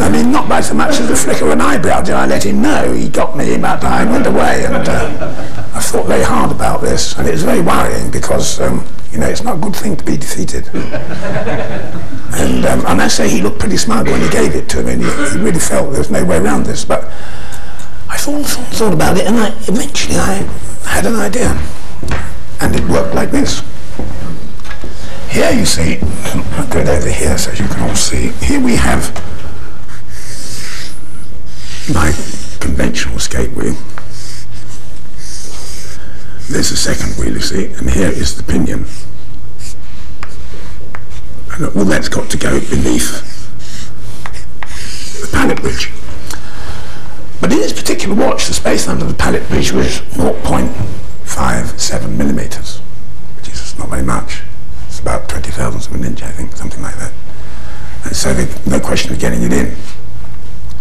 B: I mean, not by so much as a flicker of an eyebrow did I let him know. He got me, but I went away, and I thought very hard about this, and it was very worrying because, you know, it's not a good thing to be defeated. And I must say he looked pretty smug when he gave it to me, and he really felt there was no way around this, but I thought about it, and eventually I had an idea, and it worked like this. Here you see, I'll go over here so you can all see, here we have my conventional escape wheel. There's the second wheel, you see, and here is the pinion. And all that's got to go beneath the pallet bridge. But in this particular watch, the space under the pallet bridge was 0.57 millimeters, which is not very much. It's about 20 thousandths of an inch, I think, something like that. And so there's no question of getting it in.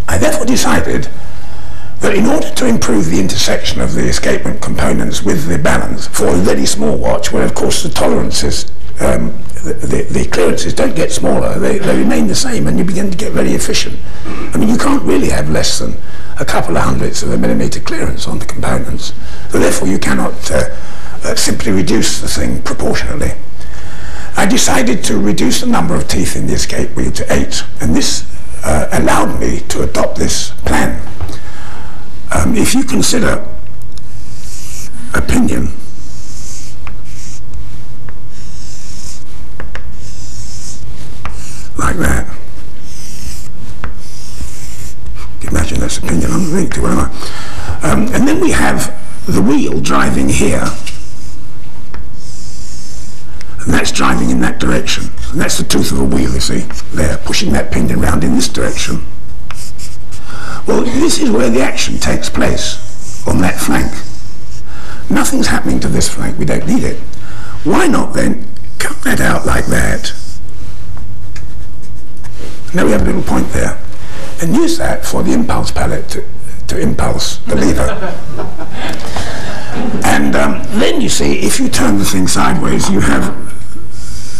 B: I therefore decided that in order to improve the intersection of the escapement components with the balance for a very small watch, where of course the tolerances, the clearances don't get smaller, they remain the same, and you begin to get very efficient. I mean, you can't really have less than a couple of hundredths of a millimeter clearance on the components, so therefore you cannot simply reduce the thing proportionally. I decided to reduce the number of teeth in the escape wheel to 8, and this allowed me to adopt this plan. If you consider a pinion like that, imagine that's a pinion underneath, whatever. And then we have the wheel driving here, and that's driving in that direction, and that's the tooth of a wheel, you see, there, pushing that pinion round in this direction. Well, this is where the action takes place, on that flank. Nothing's happening to this flank, we don't need it. Why not then cut that out like that? Now we have a little point there. and use that for the impulse pallet to impulse the lever. And then you see, if you turn the thing sideways, you have,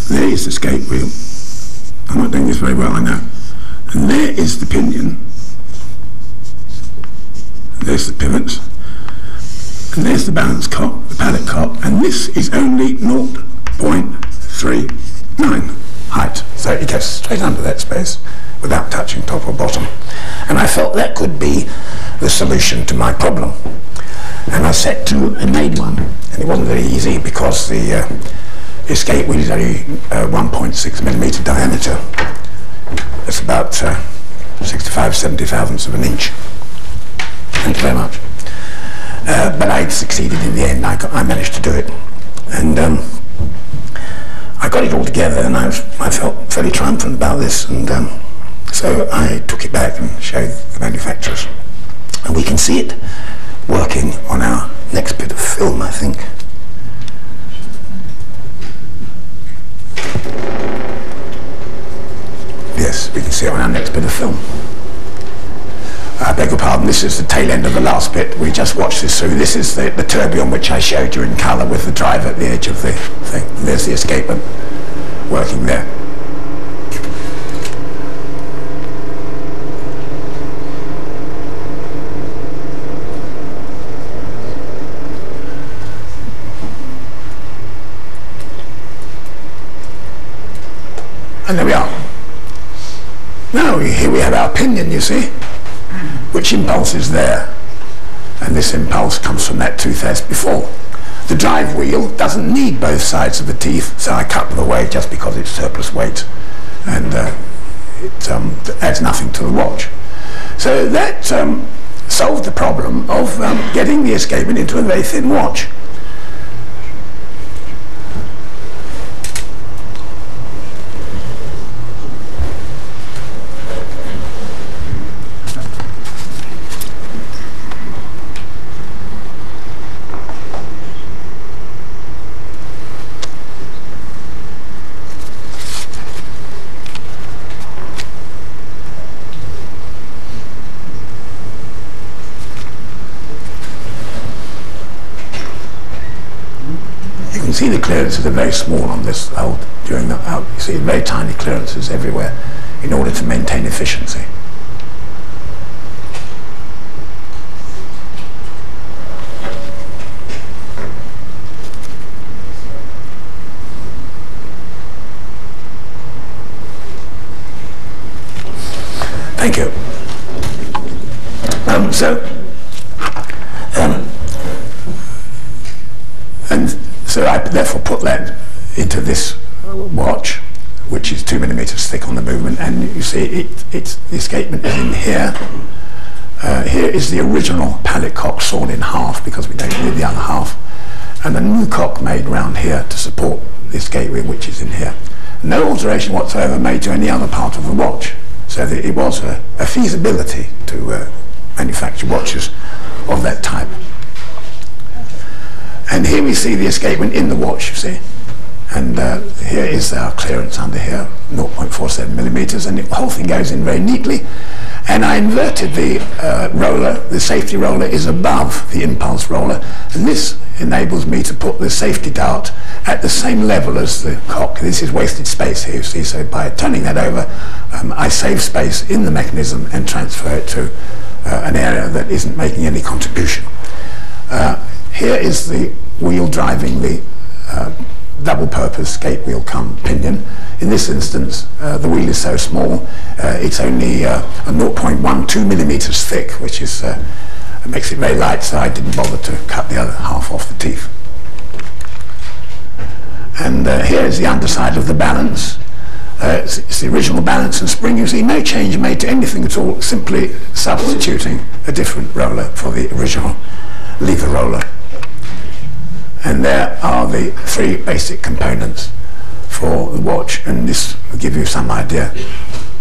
B: there is the escape wheel. I'm not doing this very well, I know. And there is the pinion. There's the pivots. And there's the balance cock, the pallet cock, and this is only 0.39 height. So it gets straight under that space without touching top or bottom. And I felt that could be the solution to my problem. And I set to and made one. And it wasn't very easy because the escape wheel is only 1.6 millimeter diameter. It's about 65-70 thousandths of an inch. Thank you very much. But I succeeded in the end. I managed to do it. And I got it all together, and I felt fairly triumphant about this. And so I took it back and showed the manufacturers. And we can see it working on our next bit of film, I think. Yes, we can see it on our next bit of film. I beg your pardon, this is the tail end of the last bit. We just watched this through. This is the tourbillon which I showed you in colour with the drive at the edge of the thing. And there's the escapement working there. And there we are. Now here we have our pinion, you see, which impulse is there. And this impulse comes from that tooth as before. The drive wheel doesn't need both sides of the teeth, so I cut them away just because it's surplus weight. And it adds nothing to the watch. So that solved the problem of getting the escapement into a very thin watch. See, the clearances are very small on this during the you see very tiny clearances everywhere in order to maintain efficiency. Thank you. So I therefore put that into this watch, which is 2 millimeters thick on the movement, and you see the escapement is in here. Here is the original pallet cock sawn in half because we don't need the other half, and a new cock made round here to support the escape wheel, which is in here. No alteration whatsoever made to any other part of the watch, so that it was a feasibility to manufacture watches of that type. And here we see the escapement in the watch, you see. And here is our clearance under here, 0.47 millimeters, and the whole thing goes in very neatly. And I inverted the roller. The safety roller is above the impulse roller, and this enables me to put the safety dart at the same level as the cock. This is wasted space here, you see, so by turning that over, I save space in the mechanism and transfer it to an area that isn't making any contribution. Here is the wheel driving the double-purpose escape wheel cum pinion. In this instance, the wheel is so small, it's only 0.12 millimeters thick, which is makes it very light, so I didn't bother to cut the other half off the teeth. And here is the underside of the balance. It's the original balance and spring. You see no change made to anything at all, simply substituting a different roller for the original lever roller. And there are the three basic components for the watch, and this will give you some idea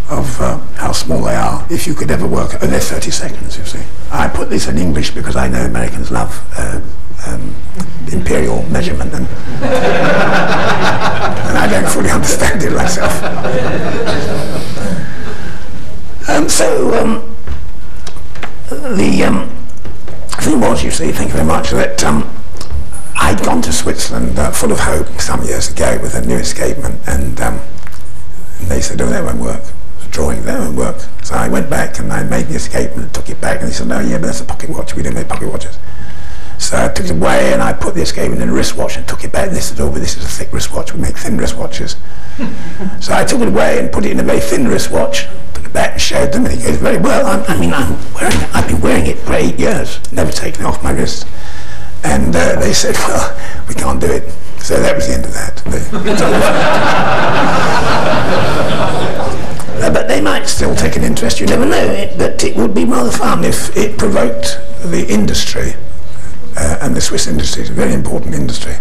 B: of how small they are. If you could ever work, they're 30 seconds, you see. I put this in English because I know Americans love imperial measurement, and, and I don't fully understand it myself. The thing was, you see, thank you very much, that I'd gone to Switzerland full of hope some years ago with a new escapement, and they said, oh, that won't work. The drawing, that won't work. So I went back and I made the escapement, took it back, and they said, oh yeah, but that's a pocket watch, we don't make pocket watches. So I took it away and I put the escapement in a wristwatch and took it back, and they said, oh, but this is a thick wristwatch, we make thin wristwatches. So I took it away and put it in a very thin wristwatch, took it back and showed them, and he goes, very well, I've been wearing it for 8 years, never taken it off my wrist. And they said, well, we can't do it. So that was the end of that. But they might still take an interest, you never know. But it would be rather fun if it provoked the industry, and the Swiss industry is a very important industry.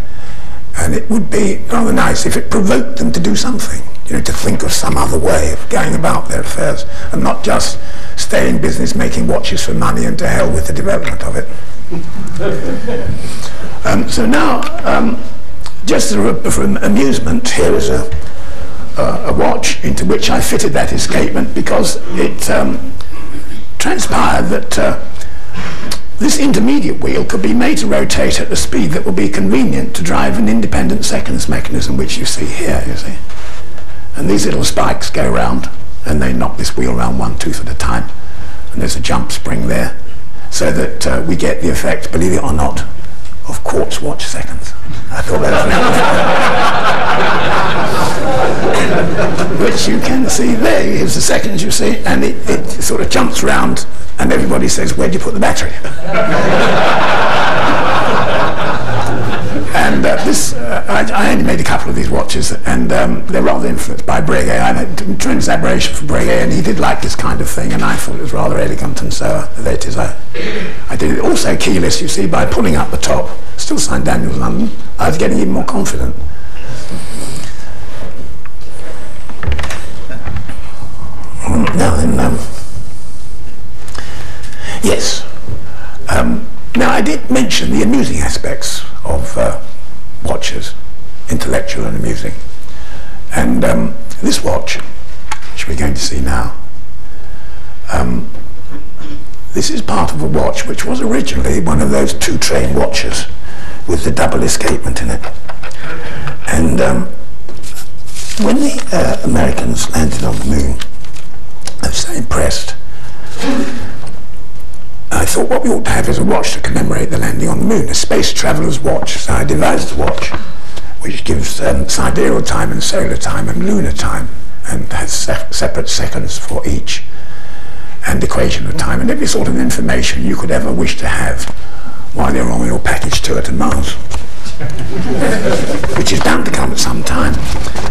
B: And it would be rather nice if it provoked them to do something, you know, to think of some other way of going about their affairs, and not just stay in business making watches for money and to hell with the development of it. So now, just for amusement, here is a watch into which I fitted that escapement, because it transpired that this intermediate wheel could be made to rotate at a speed that would be convenient to drive an independent seconds mechanism, which you see here, you see. And these little spikes go round, and they knock this wheel around one tooth at a time. And there's a jump spring there, so that we get the effect, believe it or not, of quartz watch seconds. I thought that was which you can see there. Here's the seconds, you see, and it sort of jumps round, and everybody says, where'd you put the battery? And I only made a couple of these watches, and they're rather influenced by Breguet. I had tremendous admiration for Breguet, and he did like this kind of thing, and I thought it was rather elegant, and so there it is. I did it also keyless, you see, by pulling up the top. Still signed Daniels London. I was getting even more confident. Now then, yes. Now I did mention the amusing aspects of watches, intellectual and amusing. And this watch, which we're going to see now, this is part of a watch which was originally one of those two-train watches with the double escapement in it. And when the Americans landed on the moon, I was so impressed. I thought what we ought to have is a watch to commemorate the landing on the moon, a space traveller's watch. So I devised a watch which gives sidereal time and solar time and lunar time, and has separate seconds for each, and equation of time, and every sort of information you could ever wish to have while you're on your package tour to Mars, which is bound to come at some time.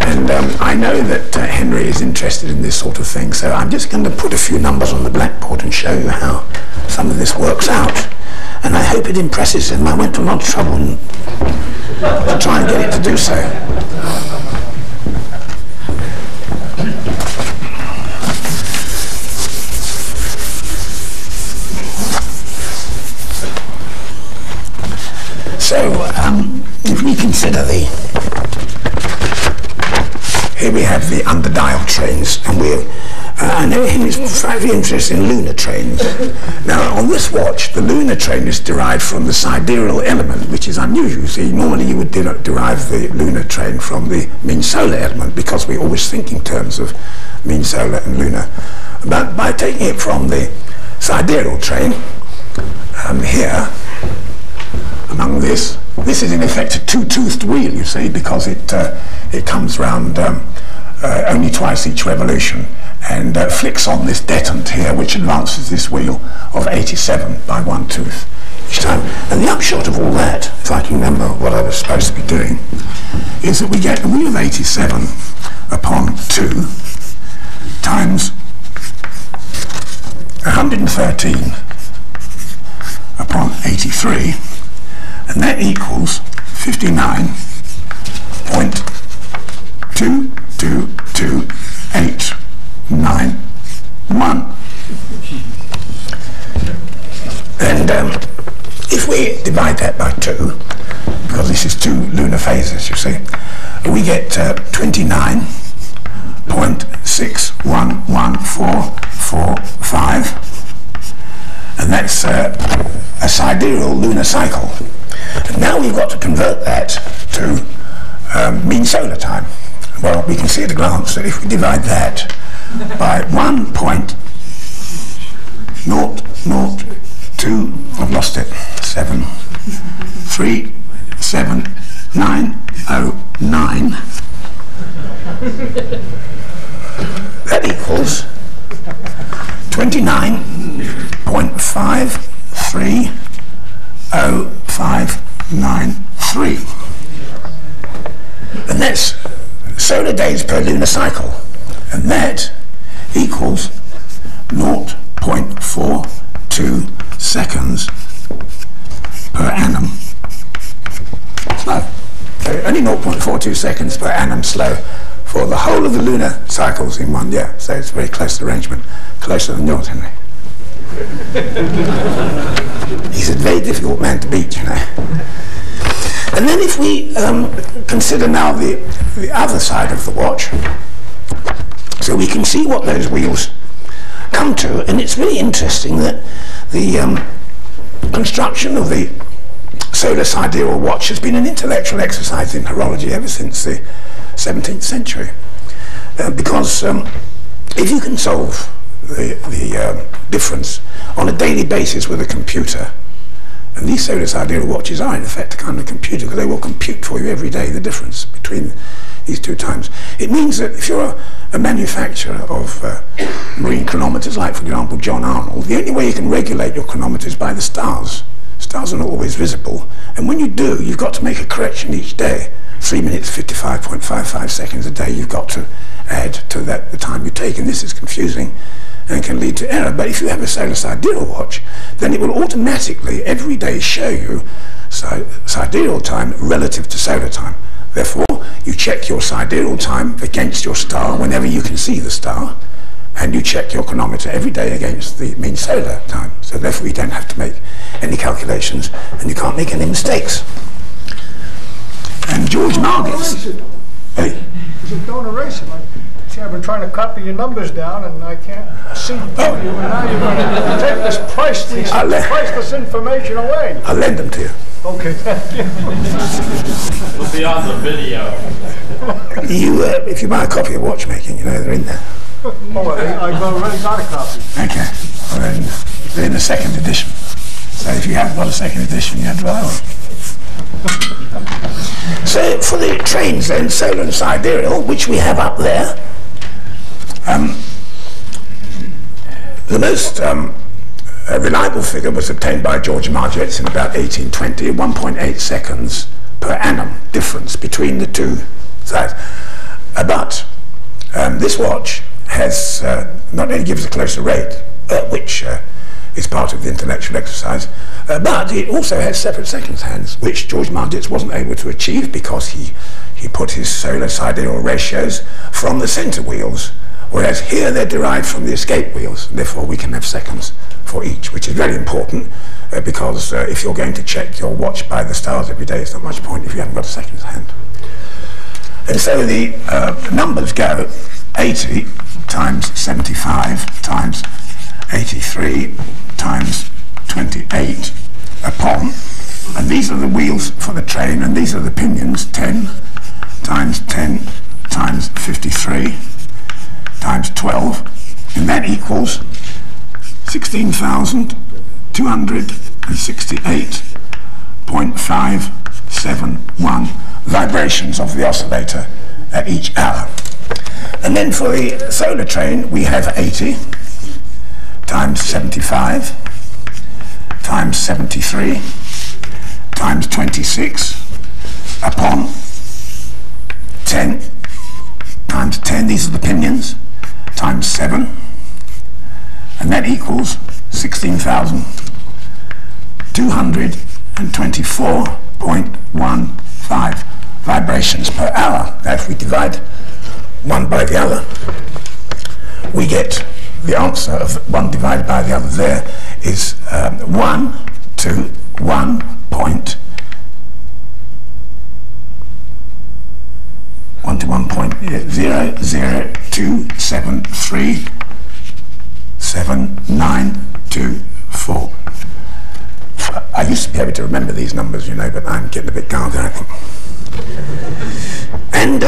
B: And I know that Henry is interested in this sort of thing, so I'm just going to put a few numbers on the blackboard and show you how some of this works out. And I hope it impresses him. I went to a lot of trouble to try and get it to do so. So, if we consider here we have the under-dial trains, and I know Henry's very interested in lunar trains. Now, on this watch, the lunar train is derived from the sidereal element, which is unusual. See, normally you would derive the lunar train from the mean solar element, because we always think in terms of mean solar and lunar. But by taking it from the sidereal train, here, among this is in effect a two-toothed wheel, you see, because it comes round only twice each revolution, and flicks on this detent here, which advances this wheel of 87 by one tooth each time. And the upshot of all that, if I can remember what I was supposed to be doing, is that we get a wheel of 87 upon 2 times 113 upon 83, and that equals 59.222891. And if we divide that by 2, because this is 2 lunar phases, you see, we get 29.61144 5, and that's a sidereal lunar cycle. And now we've got to convert that to mean solar time. Well, we can see at a glance that if we divide that by 1.002, I've lost it, 737,909, that equals 29.530593. And that's solar days per lunar cycle. And that equals 0.42 seconds per annum slow. So only 0.42 seconds per annum slow for the whole of the lunar cycles in 1 year. So it's a very close arrangement, closer than yours, Henry. He's a very difficult man to beat, you know. And then if we consider now the other side of the watch, so we can see what those wheels come to, and it's really interesting that the construction of the solar sidereal watch has been an intellectual exercise in horology ever since the 17th century. Because if you can solve the difference on a daily basis with a computer, and these solar sidereal watches are in effect a kind of computer, because they will compute for you every day the difference between these two times. It means that if you're a manufacturer of marine chronometers, like for example John Arnold, the only way you can regulate your chronometer is by the stars. Stars are not always visible, and when you do, you've got to make a correction each day. 3 minutes 55.55 seconds a day you've got to add to that the time you take, and this is confusing and can lead to error. But if you have a solar sidereal watch, then it will automatically every day show you sidereal time relative to solar time. Therefore, you check your sidereal time against your star whenever you can see the star, and you check your chronometer every day against the mean solar time. So therefore you don't have to make any calculations, and you can't make any mistakes. And George Margits... Hey?
C: Don't erase it. See, I've been trying to copy your numbers down, and I can't see through you, and now you're going to take this priceless information away.
B: I'll lend them to you.
C: Okay, thank you.
D: It'll be on the video.
B: If you buy a copy of Watchmaking, you know they're in there.
C: Oh, I've already got a copy.
B: Okay, well then they're in the second edition. So if you haven't got a second edition, you have to buy one. So for the trains then, solar and sidereal, which we have up there, the most reliable figure was obtained by George Margits in about 1820, 1.8 seconds per annum difference between the two sides. But this watch has not only gives a closer rate, which is part of the intellectual exercise, but it also has separate seconds hands, which George Margits wasn't able to achieve because he put his solar sidereal ratios from the center wheels, whereas here they're derived from the escape wheels, and therefore we can have seconds for each, which is very important because if you're going to check your watch by the stars every day, it's not much point if you haven't got a seconds hand. And so the numbers go 80 times 75 times 83 times 28 upon, and these are the wheels for the train, and these are the pinions, 10 times 10 times 53 times 12, and that equals 16,268.571 vibrations of the oscillator at each hour. And then for the solar train we have 80 times 75 times 73 times 26 upon 10 times 10, these are the pinions, times 7, and that equals 16,224.15 vibrations per hour. Now if we divide one by the other, we get the answer of one divided by the other there is 1 to 1.00273 7,924. I used to be able to remember these numbers, you know, but I'm getting a bit garbled, I think. And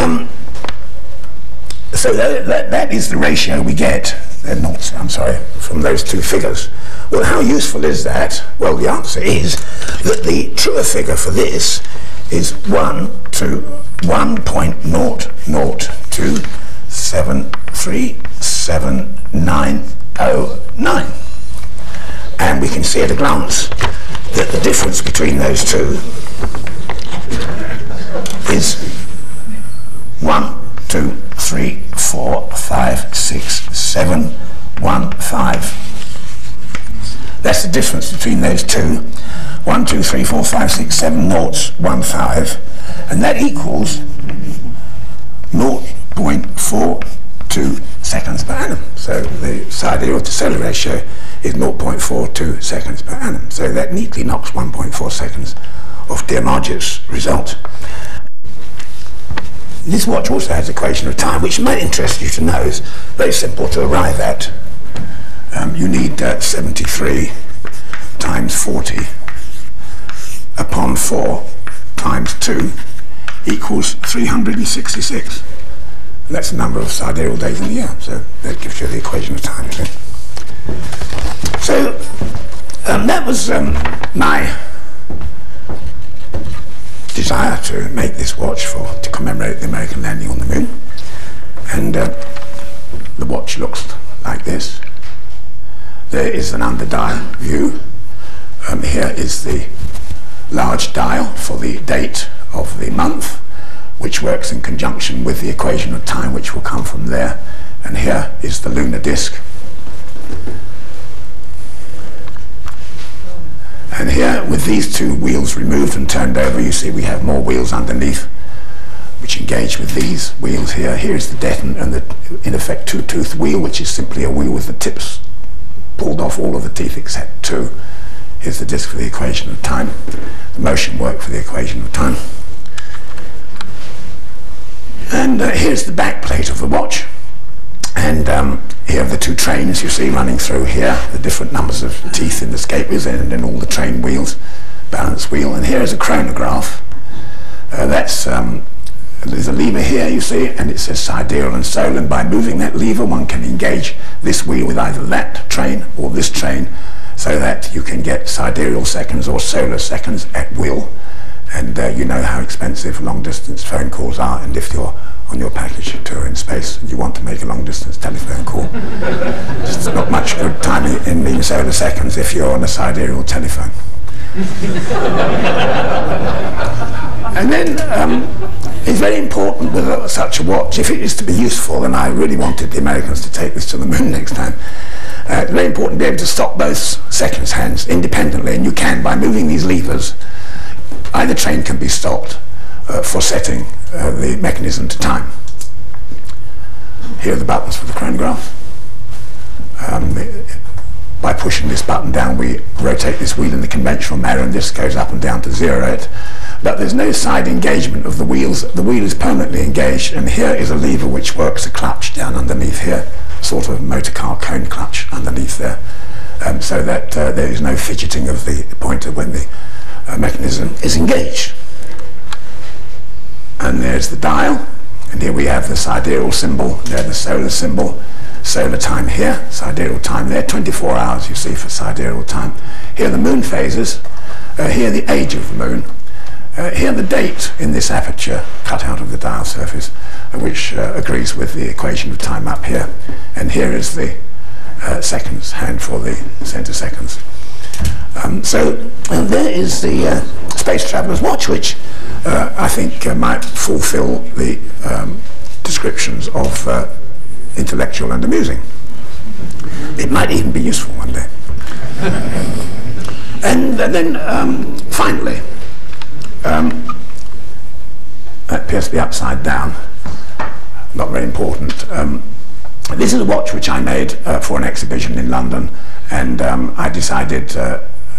B: so that is the ratio we get, from those two figures. Well, how useful is that? Well, the answer is that the truer figure for this is 1 to 1.002737909. And we can see at a glance that the difference between those two is 1, 2, 3, 4, 5, 6, 7, 1, 5. That's the difference between those two. 1, 2, 3, 4, 5, 6, 7 noughts, 1, 5. And that equals 0.42 seconds per annum. So the sidereal to solar ratio is 0.42 seconds per annum. So that neatly knocks 1.4 seconds off De Marget's result. This watch also has equation of time, which might interest you to know is very simple to arrive at. You need 73 times 40 upon 4 times 2 equals 366. And that's the number of sidereal days in the year. So that gives you the equation of time. So that was my desire to make this watch to commemorate the American landing on the moon. And the watch looks like this. There is an under dial view. Here is the large dial for the date of the month, which works in conjunction with the equation of time, which will come from there. And here is the lunar disk. And here, with these two wheels removed and turned over, you see we have more wheels underneath, which engage with these wheels here. Here's the deton and the, in effect, two-toothed wheel, which is simply a wheel with the tips pulled off all of the teeth except 2. Here's the disk for the equation of time, the motion work for the equation of time. And here's the back plate of the watch. And here are the two trains you see running through here, the different numbers of teeth in the skate wheels and in all the train wheels, balance wheel. And here is a chronograph. There's a lever here, you see, and it says sidereal and solar. And by moving that lever, one can engage this wheel with either that train or this train, so that you can get sidereal seconds or solar seconds at will. And you know how expensive long-distance phone calls are, and if you're on your package tour in space and you want to make a long-distance telephone call, it's not much good time in solar seconds if you're on a sidereal telephone. And then it's very important with such a watch, if it is to be useful, and I really wanted the Americans to take this to the moon next time, it's very important to be able to stop both seconds hands independently, and you can by moving these levers. Either train can be stopped for setting the mechanism to time. Here are the buttons for the chronograph. By pushing this button down, we rotate this wheel in the conventional manner, and this goes up and down to 0 it. But there's no side engagement of the wheels. The wheel is permanently engaged, and here is a lever which works a clutch down underneath here, sort of motor car cone clutch underneath there, so that there is no fidgeting of the pointer when the mechanism is engaged. And there's the dial, and here we have the sidereal symbol, there the solar symbol, solar time here, sidereal time there, 24 hours you see for sidereal time. Here are the moon phases, here the age of the moon, here the date in this aperture cut out of the dial surface, which agrees with the equation of time up here, and here is the seconds hand for the center seconds. So there is the Space Traveller's Watch, which I think might fulfill the descriptions of intellectual and amusing. It might even be useful one day. And then finally, that appears to be upside down, not very important. This is a watch which I made for an exhibition in London, and I decided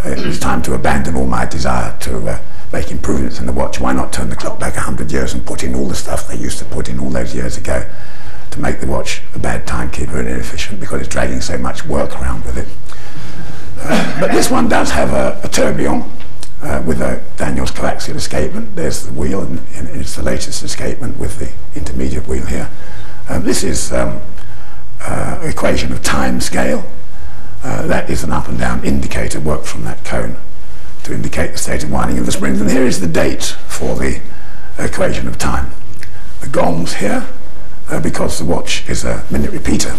B: it was time to abandon all my desire to make improvements in the watch. Why not turn the clock back 100 years and put in all the stuff they used to put in all those years ago to make the watch a bad timekeeper and inefficient because it's dragging so much work around with it. But this one does have a tourbillon with a Daniels coaxial escapement. There's the wheel, and it's the latest escapement with the intermediate wheel here. This is equation of time scale. That is an up and down indicator worked from that cone to indicate the state of winding of the springs. And here is the date for the equation of time. The gongs here, because the watch is a minute repeater.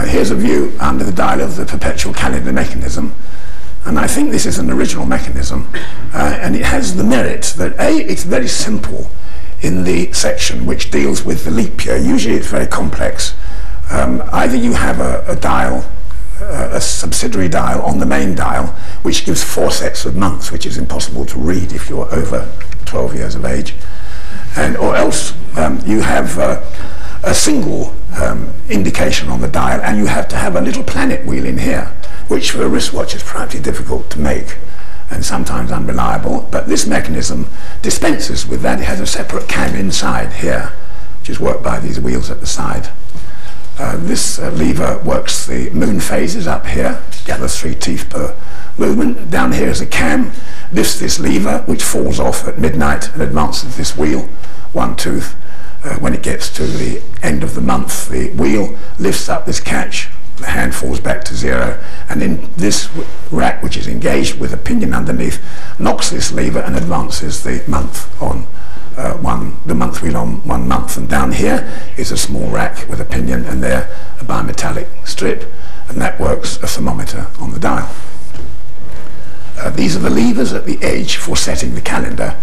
B: Here's a view under the dial of the perpetual calendar mechanism. And I think this is an original mechanism, and it has the merit that it's very simple in the section which deals with the leap year. Usually it's very complex. Either you have a dial, a subsidiary dial on the main dial, which gives 4 sets of months, which is impossible to read if you're over 12 years of age, or else you have a single indication on the dial, and you have to have a little planet wheel in here, which for a wristwatch is practically difficult to make and sometimes unreliable. But this mechanism dispenses with that. It has a separate cam inside here, which is worked by these wheels at the side. This lever works the moon phases up here, gathers 3 teeth per movement. Down here is a cam, lifts this lever, which falls off at midnight and advances this wheel 1 tooth. When it gets to the end of the month, the wheel lifts up this catch, the hand falls back to 0, and then this rack, which is engaged with a pinion underneath, knocks this lever and advances the month on the month wheel on 1 month. And down here is a small rack with a pinion, and there a bimetallic strip, and that works a thermometer on the dial. These are the levers at the edge for setting the calendar.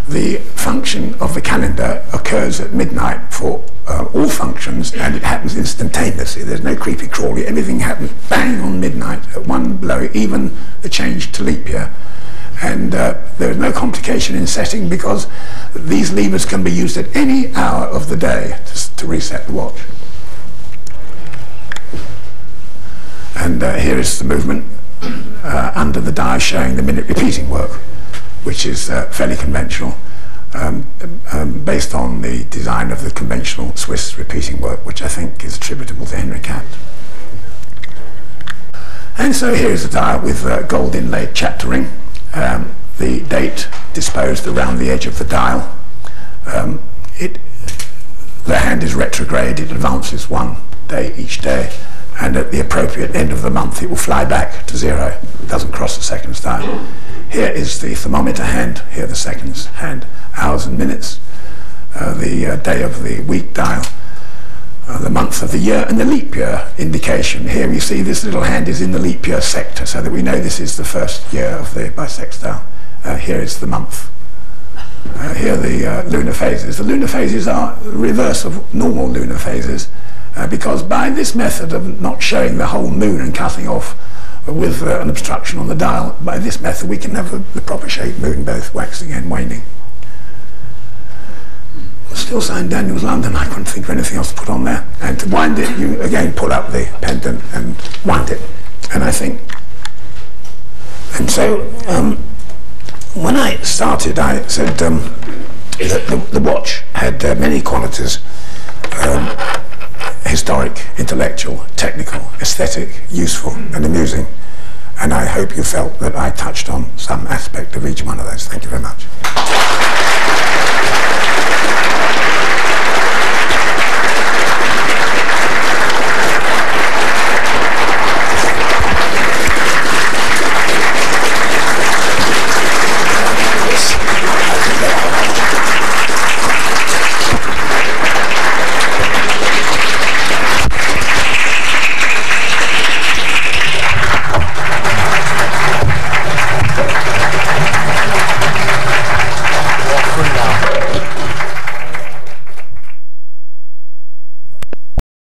B: The function of the calendar occurs at midnight for all functions, and it happens instantaneously. There's no creepy crawly. Everything happens bang on midnight at one blow, even the change to leap year. And there's no complication in setting because these levers can be used at any hour of the day to reset the watch. And here is the movement under the dial showing the minute repeating work, which is fairly conventional, based on the design of the conventional Swiss repeating work, which I think is attributable to Henry Katt. And so here is a dial with gold inlaid chapter ring, the date disposed around the edge of the dial. The hand is retrograde, it advances 1 day each day, and at the appropriate end of the month it will fly back to 0. It doesn't cross the seconds dial. Here is the thermometer hand, here the seconds hand, hours and minutes, the day of the week dial, the month of the year, and the leap year indication. Here you see this little hand is in the leap year sector, so that we know this is the first year of the bisextile. Here is the month. Here are the lunar phases. The lunar phases are the reverse of normal lunar phases, because by this method of not showing the whole moon and cutting off with an obstruction on the dial, by this method we can have the proper shaped moon, both waxing and waning. Still signed Daniels London. I couldn't think of anything else to put on there. And to wind it, you again pull up the pendant and wind it. And I think, and so when I started, I said that the watch had many qualities: historic, intellectual, technical, aesthetic, useful, and amusing. And I hope you felt that I touched on some aspect of each one of those. Thank you very much.